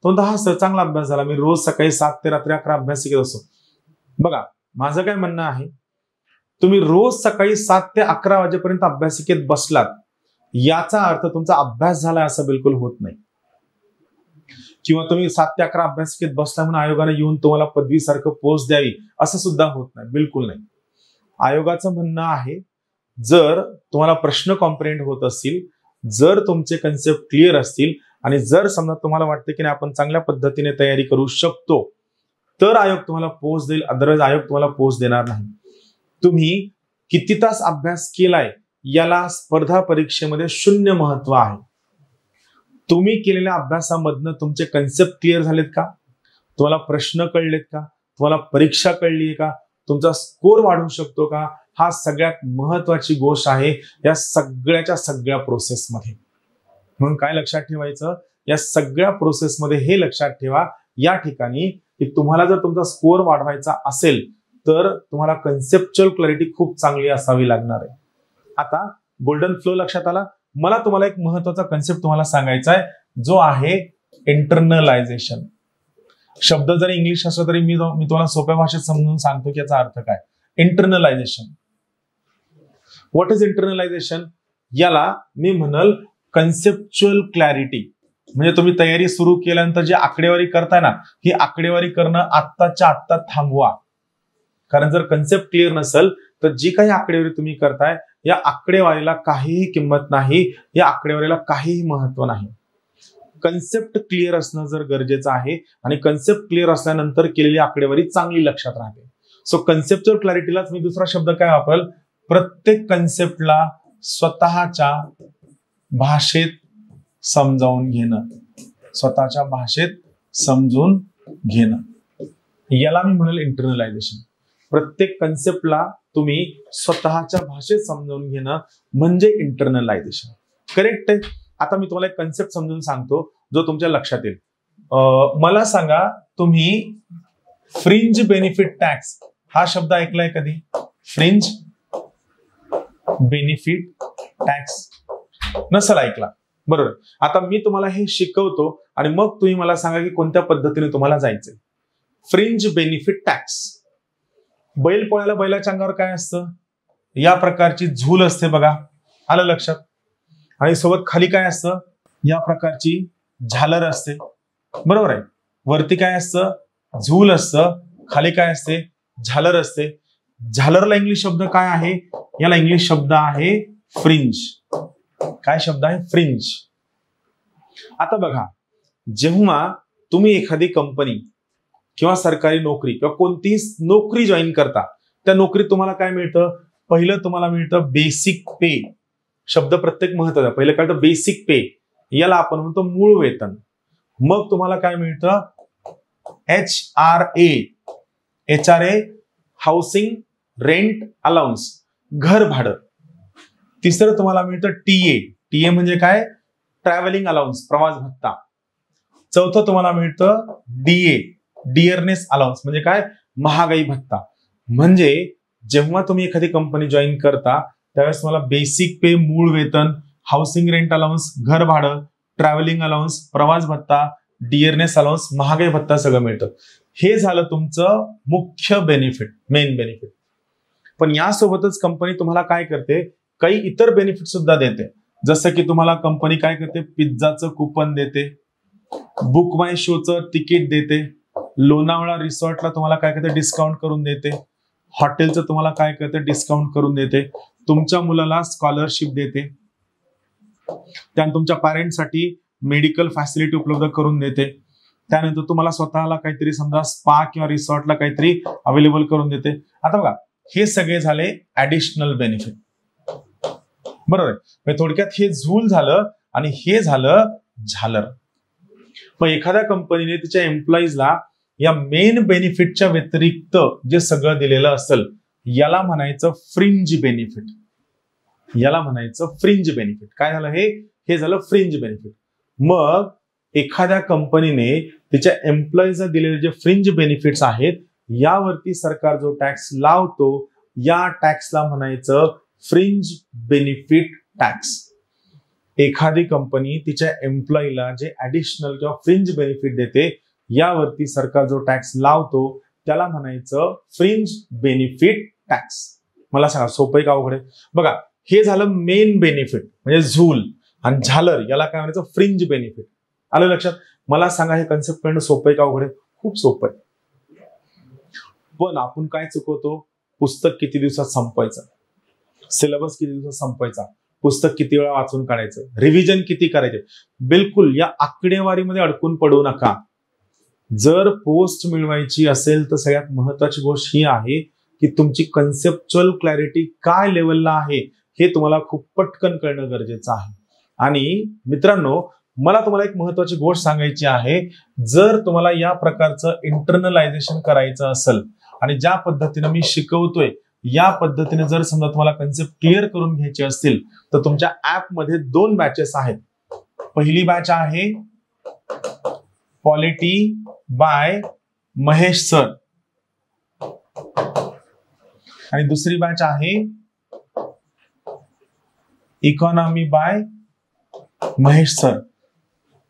तो म्हणतो हा सर चांगला अभ्यास झाला, मी रोज सकाळी 7 ते रात्री 11 अभ्यास शिकत असतो. बघा माझं काय म्हणणं आहे, तुम्ही रोज सकाळी 7 ते 11 वाजेपर्यंत अभ्यासिकेत बसलात, याचा अर्थ तुमचा अभ्यास झाला असं बिलकुल होत नाही. किंवा तुम्ही 7 ते 11 अभ्यासिकेत बसला म्हणून आयोगाने येऊन तुम्हाला पदवीसारखं पोस्ट द्यावी असं सुद्धा होत नाही, बिलकुल नाही. आयोगाचं म्हणणं आहे, जर तुम्हाला प्रश्न कॉम्प्रिहेंड होत असतील, जर तुमचे कन्सेप्ट क्लिअर असतील आणि जर समजा तुम्हाला वाटतं की नाही आपण चांगल्या पद्धतीने तयारी करू शकतो, तर आयोग तुम्हाला पोस्ट देईल, अदरवाईज आयोग तुम्हाला पोस्ट देणार नाही. तुम्ही किती तास अभ्यास केलाय याला स्पर्धा परीक्षेमध्ये 0 महत्व आहे. तुम्ही केलेल्या अभ्यासामधनं तुमचे कन्सेप्ट क्लिअर झालेत का, तुम्हाला प्रश्न कळलेत का, तुम्हाला परीक्षा कळलीये का, तुमचा स्कोर वाढू शकतो का, हा सगळ्यात महत्वाची गोष्ट आहे या सगळ्याच्या सगळ्या प्रोसेसमध्ये. म्हणून काय लक्षात ठेवायचं, या सगळ्या प्रोसेसमध्ये हे लक्षात ठेवा या ठिकाणी की तुम्हाला जर तुमचा स्कोर वाढवायचा असेल तर तुम्हाला कन्सेप्च्युअल क्लॅरिटी खूप चांगली असावी लागणार आहे. आता गोल्डन फ्लो लक्षात आला. मला तुम्हाला एक महत्वाचा कन्सेप्ट तुम्हाला सांगायचा आहे, जो आहे इंटरनलायझेशन. शब्द जरी इंग्लिश असला तरी मी तुम्हाला सोप्या भाषेत समजून सांगतो की याचा अर्थ काय. इंटरनलायझेशन, व्हॉट इज इंटरनलायझेशन? याला मी म्हणल कन्सेप्च्युअल क्लॅरिटी. म्हणजे तुम्ही तयारी सुरू केल्यानंतर जी आकडेवारी करताय ना, ही आकडेवारी करणं आत्ताच्या आत्ता थांबवा. कारण जर कन्सेप्ट क्लिअर नसेल तर जी काही आकडेवारी तुम्ही करताय, या आकडेवारीला काहीही किंमत नाही, या आकडेवारीला काहीही महत्व नाही. कन्सेप्ट क्लिअर असणं जर गरजेचं आहे आणि कन्सेप्ट क्लिअर असल्यानंतर केलेली आकडेवारी चांगली लक्षात राहते. सो कन्सेप्च्युअल क्लॅरिटीलाच मी दुसरा शब्द काय वापरेल, प्रत्येक कन्सेप्टला स्वतःच्या भाषेत समजावून घेणं, स्वतःच्या भाषेत समजून घेणं, याला मी म्हणेल इंटरनलायझेशन. प्रत्येक कन्सेप्टला तुम्ही स्वतःच्या भाषेत समजावून घेणं म्हणजे इंटरनलायझेशन. करेक्ट आहे. आता मी तुम्हाला एक कन्सेप्ट समजून सांगतो जो तुमच्या लक्षात येईल. मला सांगा, तुम्ही फ्रिंज बेनिफिट टॅक्स हा शब्द ऐकलाय कधी? फ्रिंज बेनिफिट टॅक्स नसेल ऐकला, बरोबर. आता मी तुम्हाला हे शिकवतो आणि मग तुम्ही मला सांगा की कोणत्या पद्धतीने तुम्हाला जायचंय. Fringe benefit tax. बैल पोळ्याला बैलाच्या अंगावर काय असतं? या प्रकारची झूल असते बघा, आलं लक्षात. आणि सोबत खाली काय असतं? या प्रकारची झालर असते, बरोबर आहे. वरती काय असतं? झूल असतं, खाली काय असते? झालर असते. झालरला इंग्लिश शब्द काय आहे? याला इंग्लिश शब्द आहे फ्रिंज. काय शब्द आहे? फ्रिंज. आता बघा, जेव्हा तुम्ही एखादी कंपनी किंवा सरकारी नोकरी किंवा कोणतीही नोकरी जॉईन करता, त्या नोकरीत तुम्हाला काय मिळतं? पहिलं तुम्हाला मिळतं बेसिक पे. शब्द प्रत्येक महत्वाचा. पहिलं काय तर बेसिक पे, याला आपण म्हणतो मूळ वेतन. मग तुम्हाला काय मिळतं? HRA हाऊसिंग रेंट अलाउन्स, घर भाडं. तिसरं तुम्हाला मिळतं TA म्हणजे काय? ट्रॅव्हलिंग अलाउन्स, प्रवास भत्ता. चौथं तुम्हाला मिळतं डिअरनेस अलाउन्स म्हणजे काय? महागाई भत्ता. म्हणजे जेव्हा तुम्ही एखादी कंपनी जॉईन करता त्यावेळेस तुम्हाला बेसिक पे, मूळ वेतन, हाऊसिंग रेंट अलाउन्स, घर भाडं, ट्रॅव्हलिंग अलाउन्स, प्रवास भत्ता, डिअरनेस अलाउन्स, महागाई भत्ता सगळं मिळतं. हे झालं तुमचं मुख्य बेनिफिट, मेन बेनिफिट. पण यासोबतच कंपनी तुम्हाला काय करते? काही इतर बेनिफिट सुद्धा देते. जसं की तुम्हाला कंपनी काय करते? पिझ्झाचं कुपन देते, बुक माय शोचं तिकीट देते, लोणावळा रिसॉर्टला तुम्हाला काय करते? डिस्काउंट करून देते, हॉटेलचं तुम्हाला काय करते? डिस्काउंट करून देते, तुमच्या मुलाला स्कॉलरशिप देते, त्यानंतर तुमच्या पॅरेंट्ससाठी मेडिकल फॅसिलिटी उपलब्ध करून देते, त्यानंतर तुम्हाला स्वतःला काहीतरी समजा स्पा किंवा रिसॉर्टला काहीतरी अवेलेबल करून देते. आता बघा, हे सगळे झाले ऍडिशनल बेनिफिट. बरोबर आहे. थोडक्यात हे झूल झालं आणि हे झालं झालर. मग एखाद्या कंपनीने तिच्या एम्प्लॉईजला या मेन बेनिफिटच्या व्यतिरिक्त जे सगळं दिलेलं असेल याला म्हणायचं फ्रिंज बेनिफिट. याला म्हणायचं फ्रिंज बेनिफिट. काय झालं? हे झालं फ्रिंज बेनिफिट. मग एखाद्या कंपनीने तिच्या एम्प्लॉईजला दिलेले जे फ्रिंज बेनिफिट्स आहेत यावरती सरकार जो टॅक्स लावतो या टॅक्सला म्हणायचं फ्रिंज बेनिफिट टॅक्स. एखादी कंपनी तिच्या एम्प्लॉईला जे ऍडिशनल किंवा फ्रिंज बेनिफिट देते यावरती सरकार जो टॅक्स लावतो त्याला म्हणायचं फ्रिंज बेनिफिट टॅक्स. मला सांगा, सोपं आहे का अवघड आहे? बघा, हे झालं मेन बेनिफिट म्हणजे झूल, आणि झालर याला काय म्हणायचं? Fringe benefit. आलं लक्षात? मला सांगा, हे कन्सेप्ट कळणं सोपं आहे का अवघड आहे? खूप सोपं आहे. पण आपण काय चुकवतो? पुस्तक किती दिवसात संपवायचं, सिलेबस किती दिवसात संपवायचा, पुस्तक किती वेळा वाचून काढायचं, रिव्हिजन किती करायचे. बिलकुल या आकडेवारीमध्ये अडकून पडू नका. जर पोस्ट मिळवायची असेल तर सगळ्यात महत्वाची गोष्ट ही आहे की तुमची कन्सेप्च्युअल क्लॅरिटी काय लेवलला आहे हे तुम्हाला खूप पटकन कळणं गरजेचं आहे. आणि मित्रांनो, मला तुम्हाला एक महत्वाची गोष्ट सांगायची आहे. जर तुम्हाला या प्रकारचं इंटरनलायझेशन करायचं असेल आणि ज्या पद्धतीने मी शिकवतोय या पद्धतीने जर समजा तुम्हाला कन्सेप्ट क्लिअर करून घ्यायचे असतील तर तुमच्या ऍप मध्ये 2 बॅचेस आहेत. पहिली बॅच आहे पॉलिटी बाय महेश सर आणि दुसरी बॅच आहे इकॉनॉमी बाय महेश सर.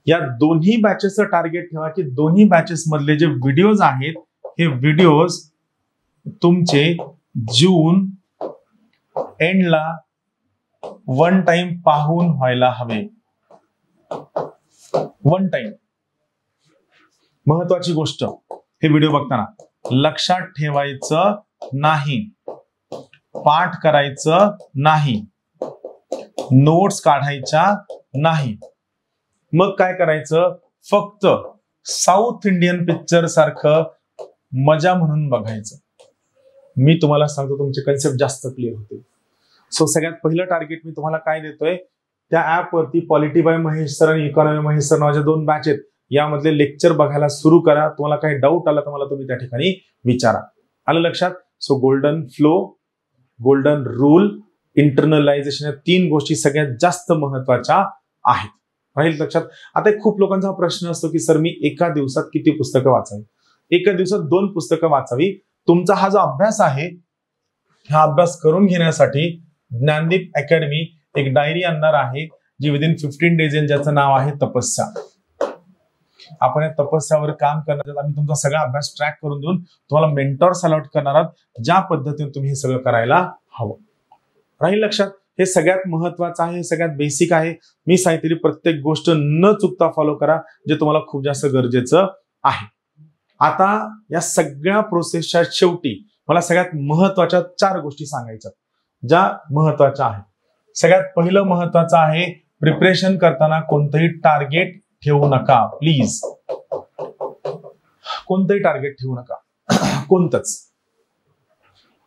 या दोन्ही बॅचेसचं टार्गेट ठेवा की दोन्ही बॅचेस मधले जे व्हिडिओज आहेत हे व्हिडिओज तुमचे जून एंडला 1 टाइम पाहून व्हायला हवे. 1 टाइम. महत्वाची गोष्ट, हे व्हिडिओ बघताना लक्षात ठेवायचं नाही, पाठ करायचं नाही, नोट्स काढायच्या नाही. मग काय करायचं? फक्त साऊथ इंडियन पिक्चर सारखं मजा म्हणून बघायचं. मी तुम्हाला सांगतो तुमचे कन्सेप्ट जास्त क्लिअर होतील. सो सगळ्यात पहिलं टार्गेट मी तुम्हाला काय देतोय, त्या ऍप वरती पॉलिटी बाय महेश सर आणि इकॉनॉमी महेश सर नावाच्या 2 बॅच आहेत. यामधले लेक्चर बघायला सुरू करा. तुम्हाला काही डाऊट आला तर मला तुम्ही त्या ठिकाणी विचारा. आलं लक्षात? So golden flow, golden rule, internalization या 3 गोष्टी सगळ्यात जास्त महत्वाच्या आहेत. राहील लक्षात? आता खूप लोकांचा प्रश्न असतो की सर मी एका दिवसात किती पुस्तकं वाचावी? एका दिवसात 2 पुस्तकं वाचावी. तुमचा हा जो अभ्यास आहे हा अभ्यास करून घेण्यासाठी ज्ञानदीप अकॅडमी एक डायरी आणणार आहे जी विदिन 15 डेज येईल, ज्याचं नाव आहे तपस्या. आपण या तपस्यावर काम करणार. आम्ही तुमचा सगळा अभ्यास ट्रॅक करून देऊन तुम्हाला मेंटॉर्स अलॉट करणार आहोत ज्या पद्धतीने तुम्ही हे सगळं करायला हवं. राहील लक्षात? हे सगळ्यात महत्वाचं आहे, हे सगळ्यात बेसिक आहे. मी सांगितलेली प्रत्येक गोष्ट न चुकता फॉलो करा, जे तुम्हाला खूप जास्त गरजेचं आहे. आता या सगळ्या प्रोसेसच्या शेवटी मला सगळ्यात महत्वाच्या 4 गोष्टी सांगायच्या ज्या महत्वाच्या आहेत. सगळ्यात पहिलं महत्वाचं आहे, प्रिपरेशन करताना कोणतंही टार्गेट ठेवू नका प्लीज. कोणतंही टार्गेट ठेवू नका. कोणतंच.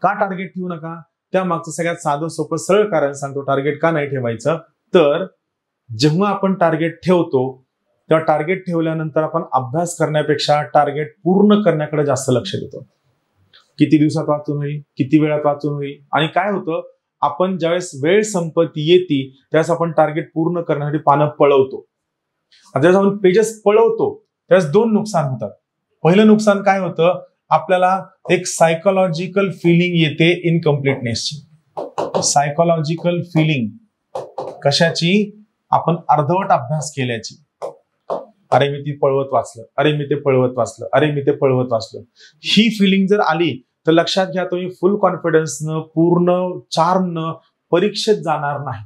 का टार्गेट ठेवू नका? त्या मागचं सगळ्यात साधं सोपं सरळ कारण सांगतो. टार्गेट का नाही ठेवायचं? तर जेव्हा आपण टार्गेट ठेवतो तेव्हा टार्गेट ठेवल्यानंतर आपण अभ्यास करण्यापेक्षा टार्गेट पूर्ण करण्याकडे जास्त लक्ष देतो. किती दिवसात वाचून होईल, किती वेळात वाचून होईल. आणि काय होतं, आपण ज्यावेळेस वेळ संपत्ती येते त्यावेळेस आपण टार्गेट पूर्ण करण्यासाठी पानं पळवतो. ज्यावेळेस आपण पेजेस पळवतो त्यावेळेस दोन नुकसान होतात. पहिलं नुकसान काय होतं, आपल्याला एक सायकोलॉजिकल फिलिंग येते इनकम्प्लीटनेसची. सायकोलॉजिकल फिलिंग कशाची? आपण अर्धवट अभ्यास केल्याची. अरे मी ती पळवत वाचलं, अरे मी ते पळवत वाचलं, अरे मी ते पळवत वाचलं. ही फिलिंग जर आली तर लक्षात घ्या, तुम्ही फुल कॉन्फिडन्सनं पूर्ण चार्मनं परीक्षेत जाणार नाही.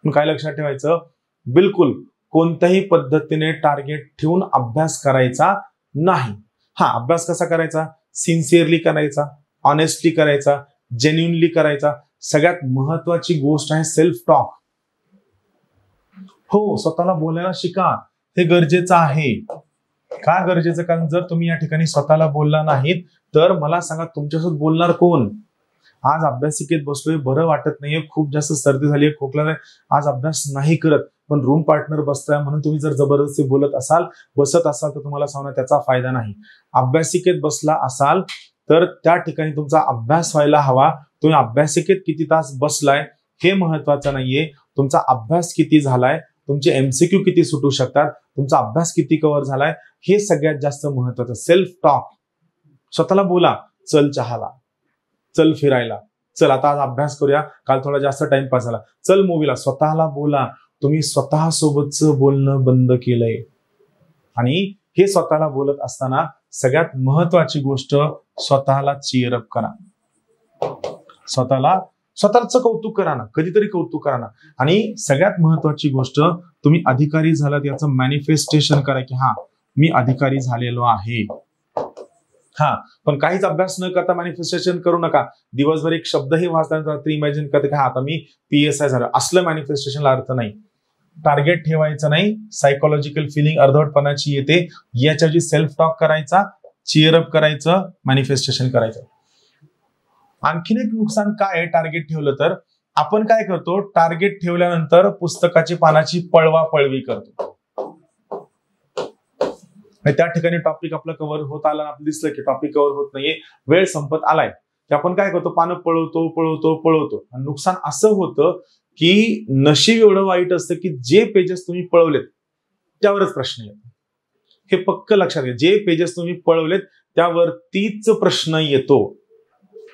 मग काय लक्षात ठेवायचं? बिलकुल कोणत्याही पद्धतीने टार्गेट ठेवून अभ्यास करायचा नाही. हा, अभ्यास कसा करायचा? सिन्सिअरली करायचा, ऑनेस्टली करायचा, जेन्युइनली करायचा. सगळ्यात महत्वाची गोष्ट आहे सेल्फ टॉक. हो, स्वतःला बोलायला शिका. हे गरजेचं आहे. का गरजेचं? कारण जर तुम्ही या ठिकाणी स्वतःला बोलला नाहीत तर मला सांगा तुमच्यासोबत बोलणार कोण? आज अभ्यासिकेत बसलोय, बरं वाटत नाहीये, खूप जास्त सर्दी झालीये, खोकला आहे, आज अभ्यास नाही करत, पण रूम पार्टनर बसताय म्हणून तुम्ही जर जबरदस्ती बोलत असाल, बसत असाल तर तुम्हाला सांगणार त्याचा फायदा नाही. अभ्यासिकेत बसला असाल तर त्या ठिकाणी तुमचा अभ्यास व्हायला हवा. तुम्ही अभ्यासिकेत किती तास बसलाय हे महत्वाचं नाहीये, तुमचा अभ्यास किती झालाय, तुमचे एमसीक्यू किती सुटू शकतात, तुमचा अभ्यास किती कव्हर झालाय हे सगळ्यात जास्त महत्वाचं. Self talk. स्वतःला बोला, चल चहाला, चल फिरायला, चल आता आज अभ्यास करूया, काल थोडा जास्त टाइमपास झाला, चल मूवीला. स्वतःला बोला. तुम्ही स्वतः सोबतच बोलणं बंद केलंय. आणि हे स्वतःला बोलत असताना सगळ्यात महत्वाची गोष्ट, स्वतःला चीअरअप करा. स्वतःचं कौतुक करा ना, कधीतरी कौतुक करा ना. आणि सगळ्यात महत्वाची गोष्ट, तुम्ही अधिकारी झालात याचं मॅनिफेस्टेशन करा की हा मी अधिकारी झालेलो आहे. हा, पण काहीच अभ्यास न करता मॅनिफेस्टेशन करू नका. दिवसभर एक शब्दही वाचल्यानंतर रात्री इमॅजिन करते की हा आता मी PSI झालो. असलं मॅनिफेस्टेशनला अर्थ नाही. टार्गेट ठेवायचं नाही, सायकोलॉजिकल फिलिंग अर्धवटपणाची येते, याच्याऐवजी सेल्फ टॉक करायचा, चीअरअप करायचं, मॅनिफेस्टेशन करायचं. आणखीन एक नुकसान काय आहे टार्गेट ठेवलं तर? आपण काय करतो, टार्गेट ठेवल्यानंतर पुस्तकाची पानाची पळवापळवी करतो. त्या ठिकाणी टॉपिक आपलं कव्हर होत आलं, आपलं दिसलं की टॉपिक कव्हर होत नाहीये, वेळ संपत आलाय, की आपण काय करतो, पानं पळवतो. आणि नुकसान असं होतं की नशीब एवढं वाईट असतं की जे पेजेस तुम्ही पळवलेत त्यावरच प्रश्न येतो. हे पक्क लक्षात घ्या. जे पेजेस तुम्ही पळवलेत त्यावरतीच प्रश्न येतो.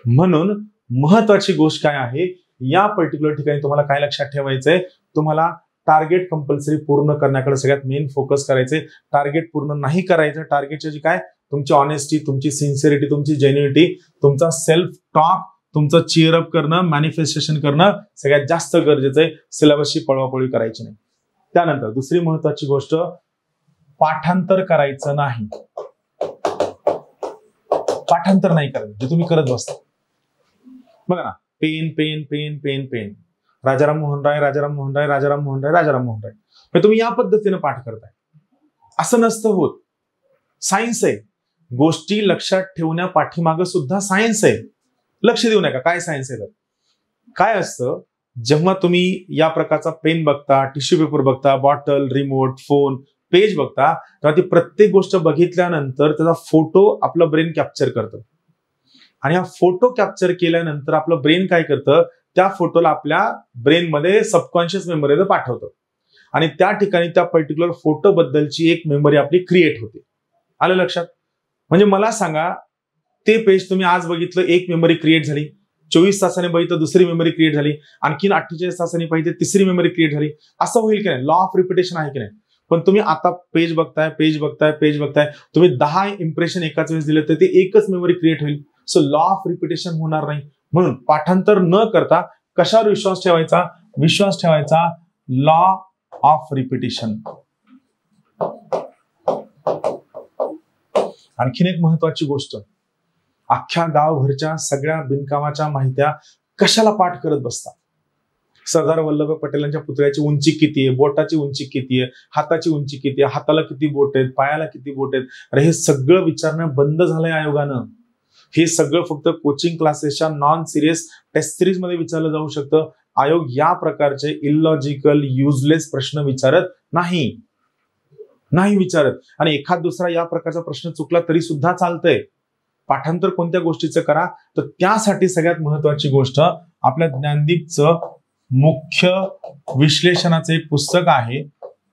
म्हणून महत्वाची गोष्ट काय आहे, या पर्टिक्युलर ठिकाणी तुम्हाला काय लक्षात ठेवायचंय, तुम्हाला टार्गेट कंपल्सरी पूर्ण करण्याकडे सगळ्यात मेन फोकस करायचंय. टार्गेट पूर्ण नाही करायचं. टार्गेटची जी काय तुमची ऑनेस्टी, तुमची सिन्सिअरिटी, तुमची जेन्युइनिटी, तुमचा सेल्फ टॉक, तुमचं चीअरअप करणं, मॅनिफेस्टेशन करणं सगळ्यात जास्त गरजेचं आहे. सिलेबसची पळवापळवी करायची नाही. त्यानंतर दुसरी महत्वाची गोष्ट, पाठांतर करायचं नाही. पाठांतर नाही करायचं जे तुम्ही करत बसता. बघा ना, पेन, राजाराम मोहन राय, तुम्ही या पद्धतीने पाठ करताय. असं नसतं होत. सायन्स आहे. गोष्टी लक्षात ठेवण्या पाठीमागं सुद्धा सायन्स आहे. लक्ष देऊ नका काय सायन्स आहे. तर काय असतं, जेव्हा तुम्ही या प्रकारचा पेन बघता, टिश्यू पेपर बघता, बॉटल, रिमोट, फोन, पेज बघता, तेव्हा ती प्रत्येक गोष्ट बघितल्यानंतर त्याचा फोटो आपलं ब्रेन कॅप्चर करतं. आणि हा फोटो कॅप्चर केल्यानंतर आपलं ब्रेन काय करतं, त्या फोटोला आपल्या ब्रेनमध्ये सबकॉन्शियस मेमरीला पाठवतं. आणि त्या ठिकाणी त्या पर्टिक्युलर फोटो बद्दलची एक मेमरी आपली क्रिएट होते. आलं लक्षात? म्हणजे मला सांगा, ते पेज तुम्ही आज बघितलं, एक मेमरी क्रिएट झाली, 24 तासाने बघितलं दुसरी मेमरी क्रिएट झाली, आणखीन 48 तासांनी पाहिजे तिसरी मेमरी क्रिएट झाली. असं होईल की नाही? लॉ ऑफ रिपिटेशन आहे की नाही? पण तुम्ही आता पेज बघताय, तुम्ही 10 इम्प्रेशन एकाच वेळेस दिले तर ते एकच मेमरी क्रिएट होईल. सो लॉ ऑफ रिपिटेशन होणार नाही. म्हणून पाठांतर न करता कशावर विश्वास ठेवायचा? Law of repetition. आणखीन एक महत्वाची गोष्ट, अख्ख्या गावभरच्या सगळ्या बिनकामाच्या माहित्या कशाला पाठ करत बसता? सरदार वल्लभभाई पटेलांच्या पुतळ्याची उंची किती आहे, बोटाची उंची किती आहे, हाताची उंची किती आहे, हाताला किती बोट आहेत, पायाला किती बोट आहेत, अरे हे सगळं विचारणं बंद झालंय आयोगानं. हे सगळं फक्त कोचिंग क्लासेसच्या नॉन सिरियस टेस्ट सिरीज मध्ये विचारलं जाऊ शकतं. आयोग या प्रकारचे इलॉजिकल युजलेस प्रश्न विचारत नाही विचारत. आणि एखाद दुसरा या प्रकारचा प्रश्न चुकला तरी सुद्धा चालतंय. पाठांतर कोणत्या गोष्टीचं करा, तर त्यासाठी सगळ्यात महत्वाची गोष्ट आपल्या ज्ञानदीपचं मुख्य विश्लेषणाचं एक पुस्तक आहे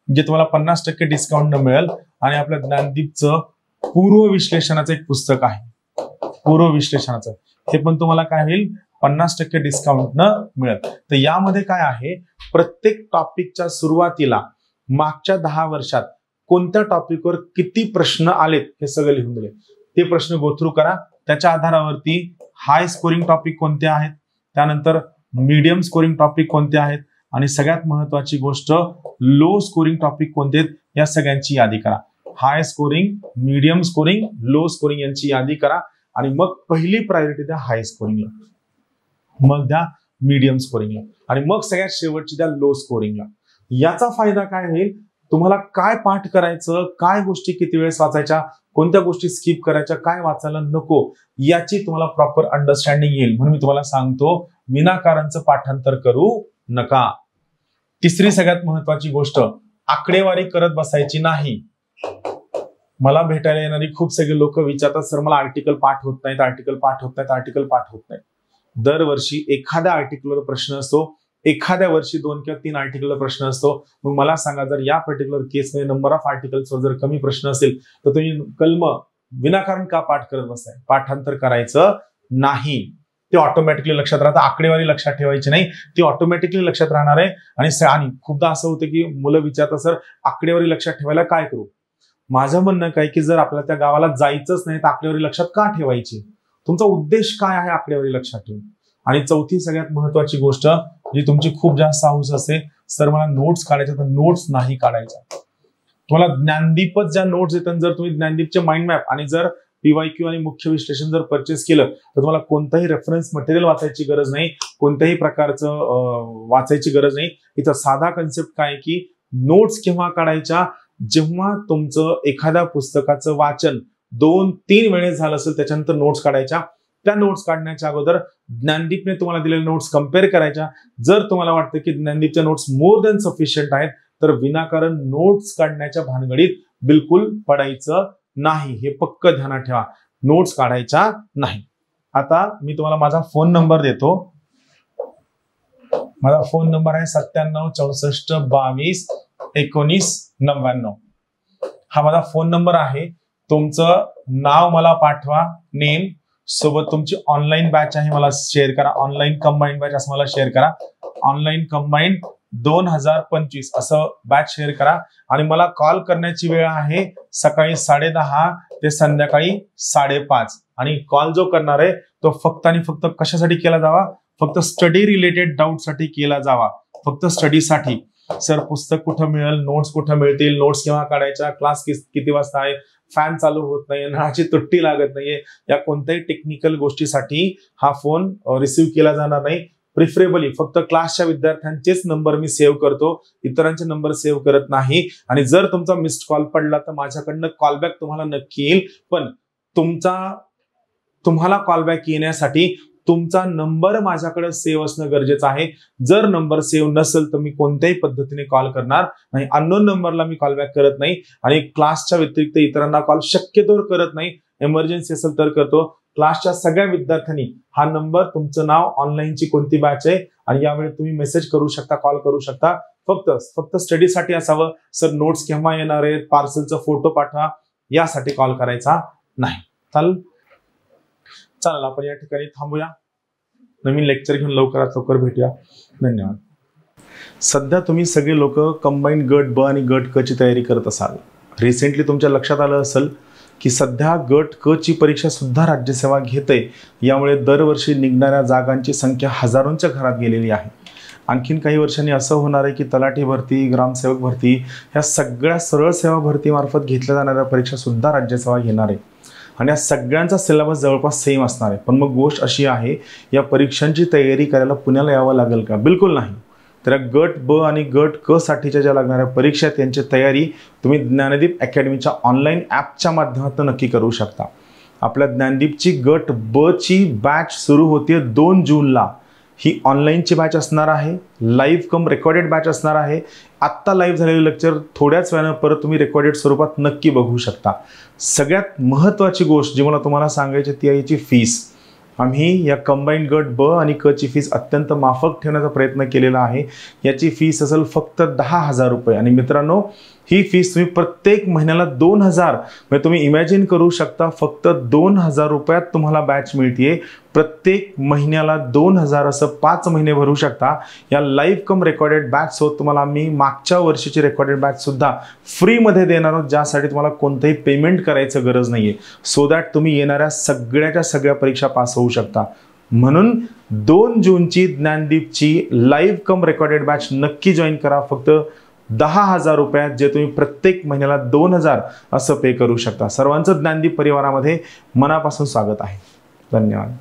जे तुम्हाला 50% डिस्काउंट मिळेल. आणि आपल्या ज्ञानदीपचं पूर्व विश्लेषणाचं एक पुस्तक आहे, पूर्व विश्लेषणाचं, हे पण तुम्हाला काय होईल 50% डिस्काउंट न मिळेल. तर यामध्ये काय आहे, प्रत्येक टॉपिकच्या सुरुवातीला मागच्या 10 वर्षात कोणत्या टॉपिकवर किती प्रश्न आलेत हे सगळं लिहून दिले. ते प्रश्न गोथ्रू करा. त्याच्या आधारावरती हाय स्कोरिंग टॉपिक कोणते आहेत, त्यानंतर मीडियम स्कोरिंग टॉपिक कोणते आहेत, आणि सगळ्यात महत्वाची गोष्ट लो स्कोरिंग टॉपिक कोणते आहेत, या सगळ्यांची यादी करा. High scoring, medium scoring, low scoring यांची यादी करा. आणि मग पहिली प्रायोरिटी द्या हाय स्कोरिंगला, मग द्या मीडियम स्कोरिंगला, आणि मग सगळ्यात शेवटची द्या लो स्कोरिंगला. याचा फायदा काय होईल, तुम्हाला काय पाठ करायचं, काय गोष्टी किती वेळेस वाचायच्या, कोणत्या गोष्टी स्किप करायच्या, काय वाचायला नको, याची तुम्हाला प्रॉपर अंडरस्टँडिंग येईल. म्हणून मी तुम्हाला सांगतो, विनाकारांचं पाठांतर करू नका. तिसरी सगळ्यात महत्वाची गोष्ट, आकडेवारी करत बसायची नाही. मला भेटायला येणारी खूप सगळे लोक विचारतात, सर मला आर्टिकल पाठ होत नाहीत, आर्टिकल पाठ होत नाहीत, आर्टिकल पाठ होत नाहीत. दरवर्षी एखाद्या आर्टिकलवर प्रश्न असतो, एखाद्या वर्षी 2 किंवा 3 आर्टिकलवर प्रश्न असतो. मग मला सांगा, जर या पर्टिक्युलर केसमध्ये नंबर ऑफ आर्टिकल्सवर जर कमी प्रश्न असेल तर तुम्ही कलम विनाकारण का पाठ करत बसताय? पाठांतर करायचं नाही, ते ऑटोमॅटिकली लक्षात राहतं. आकडेवारी लक्षात ठेवायची नाही, ती ऑटोमॅटिकली लक्षात राहणार आहे. आणि खूपदा असं होतं की मुलं विचारतात, सर आकडेवारी लक्षात ठेवायला काय करू? माझं म्हणणं काय की जर आपल्याला त्या गावाला जायचंच नाही तर आकडेवारी लक्षात का ठेवायची? तुमचा उद्देश काय आहे आकडेवारी लक्षात ठेवून? आणि चौथी सगळ्यात महत्वाची गोष्ट, जी तुमची खूप जास्त हाऊस असते, सर मला नोट्स काढायच्या, तर नोट्स नाही काढायच्या. तुम्हाला ज्ञानदीपच ज्या नोट्स येतात, जर तुम्ही ज्ञानदीपचे माइंड मॅप आणि जर PYQ आणि मुख्य विश्लेषण जर परचेस केलं तर तुम्हाला कोणताही रेफरन्स मटेरियल वाचायची गरज नाही, कोणत्याही प्रकारचं वाचायची गरज नाही. इथं साधा कन्सेप्ट काय की नोट्स केव्हा काढायच्या, जेव्हा तुमचं एखाद्या पुस्तकाचं वाचन 2-3 वेळेस झालं असेल त्याच्यानंतर नोट्स काढायच्या. त्या नोट्स काढण्याच्या अगोदर ज्ञानदीपने तुम्हाला दिलेल्या नोट्स कम्पेअर करायच्या. जर तुम्हाला वाटतं की ज्ञानदीपच्या नोट्स मोर दॅन सफिशियंट आहेत तर विनाकारण नोट्स काढण्याच्या भानगडीत बिलकुल पडायचं नाही, हे पक्क ध्यानात ठेवा. नोट्स काढायच्या नाही. आता मी तुम्हाला माझा फोन नंबर देतो. माझा फोन नंबर आहे 97 64 22 19 99. हा माझा फोन नंबर आहे. तुमचं नाव मला पाठवा, नेम सोबत तुमची ऑनलाईन बॅच आहे मला शेअर करा, ऑनलाईन कंबाईंड बॅच असं मला शेअर करा. ऑनलाईन कंबाईंड 2025 असं बॅच शेअर करा. आणि मला कॉल करण्याची वेळ आहे सकाळी 10:30 ते संध्याकाळी 5:30. आणि कॉल जो करणार आहे तो फक्त आणि फक्त कशासाठी केला जावा, फक्त स्टडी रिलेटेड डाऊट साठी केला जावा, फक्त स्टडीसाठी. सर पुस्तक कुठं मिळेल, नोट्स कुठं मिळतील, नोट्स केव्हा काढायच्या, क्लास किती वाजता आहे, फॅन चालू होत नाहीये, नळाची तुट्टी लागत नाहीये, या कोणत्याही टेक्निकल गोष्टीसाठी हा फोन रिसिव्ह केला जाणार नाही. प्रिफरेबली फक्त क्लासच्या विद्यार्थ्यांचेच नंबर मी सेव्ह करतो, इतरांचे नंबर सेव्ह करत नाही. आणि जर तुमचा मिस्ड कॉल पडला तर माझ्याकडनं कॉलबॅक तुम्हाला नक्की येईल. पण तुम्हाला कॉलबॅक येण्यासाठी तुमचा नंबर माझ्याकडे सेव्ह असणं गरजेचं आहे. जर नंबर सेव्ह नसेल तर मी कोणत्याही पद्धतीने कॉल करणार नाही. अननोन नंबरला मी कॉलबॅक करत नाही आणि क्लासच्या व्यतिरिक्त इतरांना कॉल शक्यतो करत नाही. एमर्जन्सी असेल तर करतो. क्लासच्या सगळ्या विद्यार्थ्यांनी हा नंबर, तुमचं नाव, ऑनलाईनची कोणती बॅच आहे आणि यावेळी तुम्ही मेसेज करू शकता, कॉल करू शकता. फक्त स्टडीसाठी असावं. सर नोट्स केव्हा येणार आहेत, पार्सलचा फोटो पाठवा, यासाठी कॉल करायचा नाही. चालेल आपण या ठिकाणी थांबूया. नवीन लेक्चर घेऊन लवकरात लवकर भेटूया. धन्यवाद. सध्या तुम्ही सगळे लोक कंबाईंड गट ब आणि गट क ची तयारी करत असाल. रिसेंटली तुमच्या लक्षात आलं असेल की सध्या गट क ची परीक्षा सुद्धा राज्यसेवा घेते. यामुळे दरवर्षी निघणाऱ्या जागांची संख्या हजारोंच्या घरात गेलेली आहे. आणखीन काही वर्षांनी असं होणार आहे की तलाठी भरती, ग्रामसेवक भरती, ह्या सगळ्या सरळ सेवा भरतीमार्फत घेतल्या जाणाऱ्या परीक्षा सुद्धा राज्यसेवा घेणार आहे. आणि या सगळ्यांचा सिलेबस जवळपास सेम असणार आहे. पण मग गोष्ट अशी आहे, या परीक्षांची तयारी करायला पुण्याला यावं लागेल का? बिलकुल नाही. तर गट ब आणि गट क साठीच्या ज्या लागणाऱ्या परीक्षा आहेत त्यांची तयारी तुम्ही ज्ञानदीप अकॅडमीच्या ऑनलाईन ॲपच्या माध्यमातून नक्की करू शकता. आपल्या ज्ञानदीपची गट ब ची बॅच सुरू होते 2 जूनला. ही ऑनलाईनची बॅच असणार आहे, लाईव्ह कम रेकॉर्डेड बॅच असणार आहे. आत्ता लाईव्ह झालेले लेक्चर थोड्याच वेळानं परत तुम्ही रेकॉर्डेड स्वरूपात नक्की बघू शकता. सगळ्यात महत्त्वाची गोष्ट जी मला तुम्हाला सांगायची ती आहे याची फीस. आम्ही या कंबाईंड गट ब आणि क ची फीस अत्यंत माफक ठेवण्याचा प्रयत्न केलेला आहे. याची फीस असेल फक्त 10,000 रुपये. आणि मित्रांनो, ही फीस तुम्ही प्रत्येक महिन्याला 2,000 म्हणजे तुम्ही इमॅजिन करू शकता, फक्त 2,000 रुपयात तुम्हाला बॅच मिळते. प्रत्येक महिन्याला 2,000 असं 5 महिने भरू शकता. या लाईव्ह कम रेकॉर्डेड बॅच सोबत तुम्हाला आम्ही मागच्या वर्षीची रेकॉर्डेड बॅच सुद्धा फ्रीमध्ये देणार आहोत, ज्यासाठी तुम्हाला कोणतंही पेमेंट करायचं गरज नाही आहे, सो दॅट तुम्ही येणाऱ्या सगळ्याच्या सगळ्या परीक्षा पास होऊ शकता. म्हणून 2 जूनची ज्ञानदीपची लाईव्ह कम रेकॉर्डेड बॅच नक्की जॉईन करा. फक्त 10,000 रुपयात जे तुम्ही प्रत्येक महिन्याला 2,000 असं पे करू शकता. सर्वांचं ज्ञानदीप परिवारामध्ये मनापासून स्वागत आहे. धन्यवाद.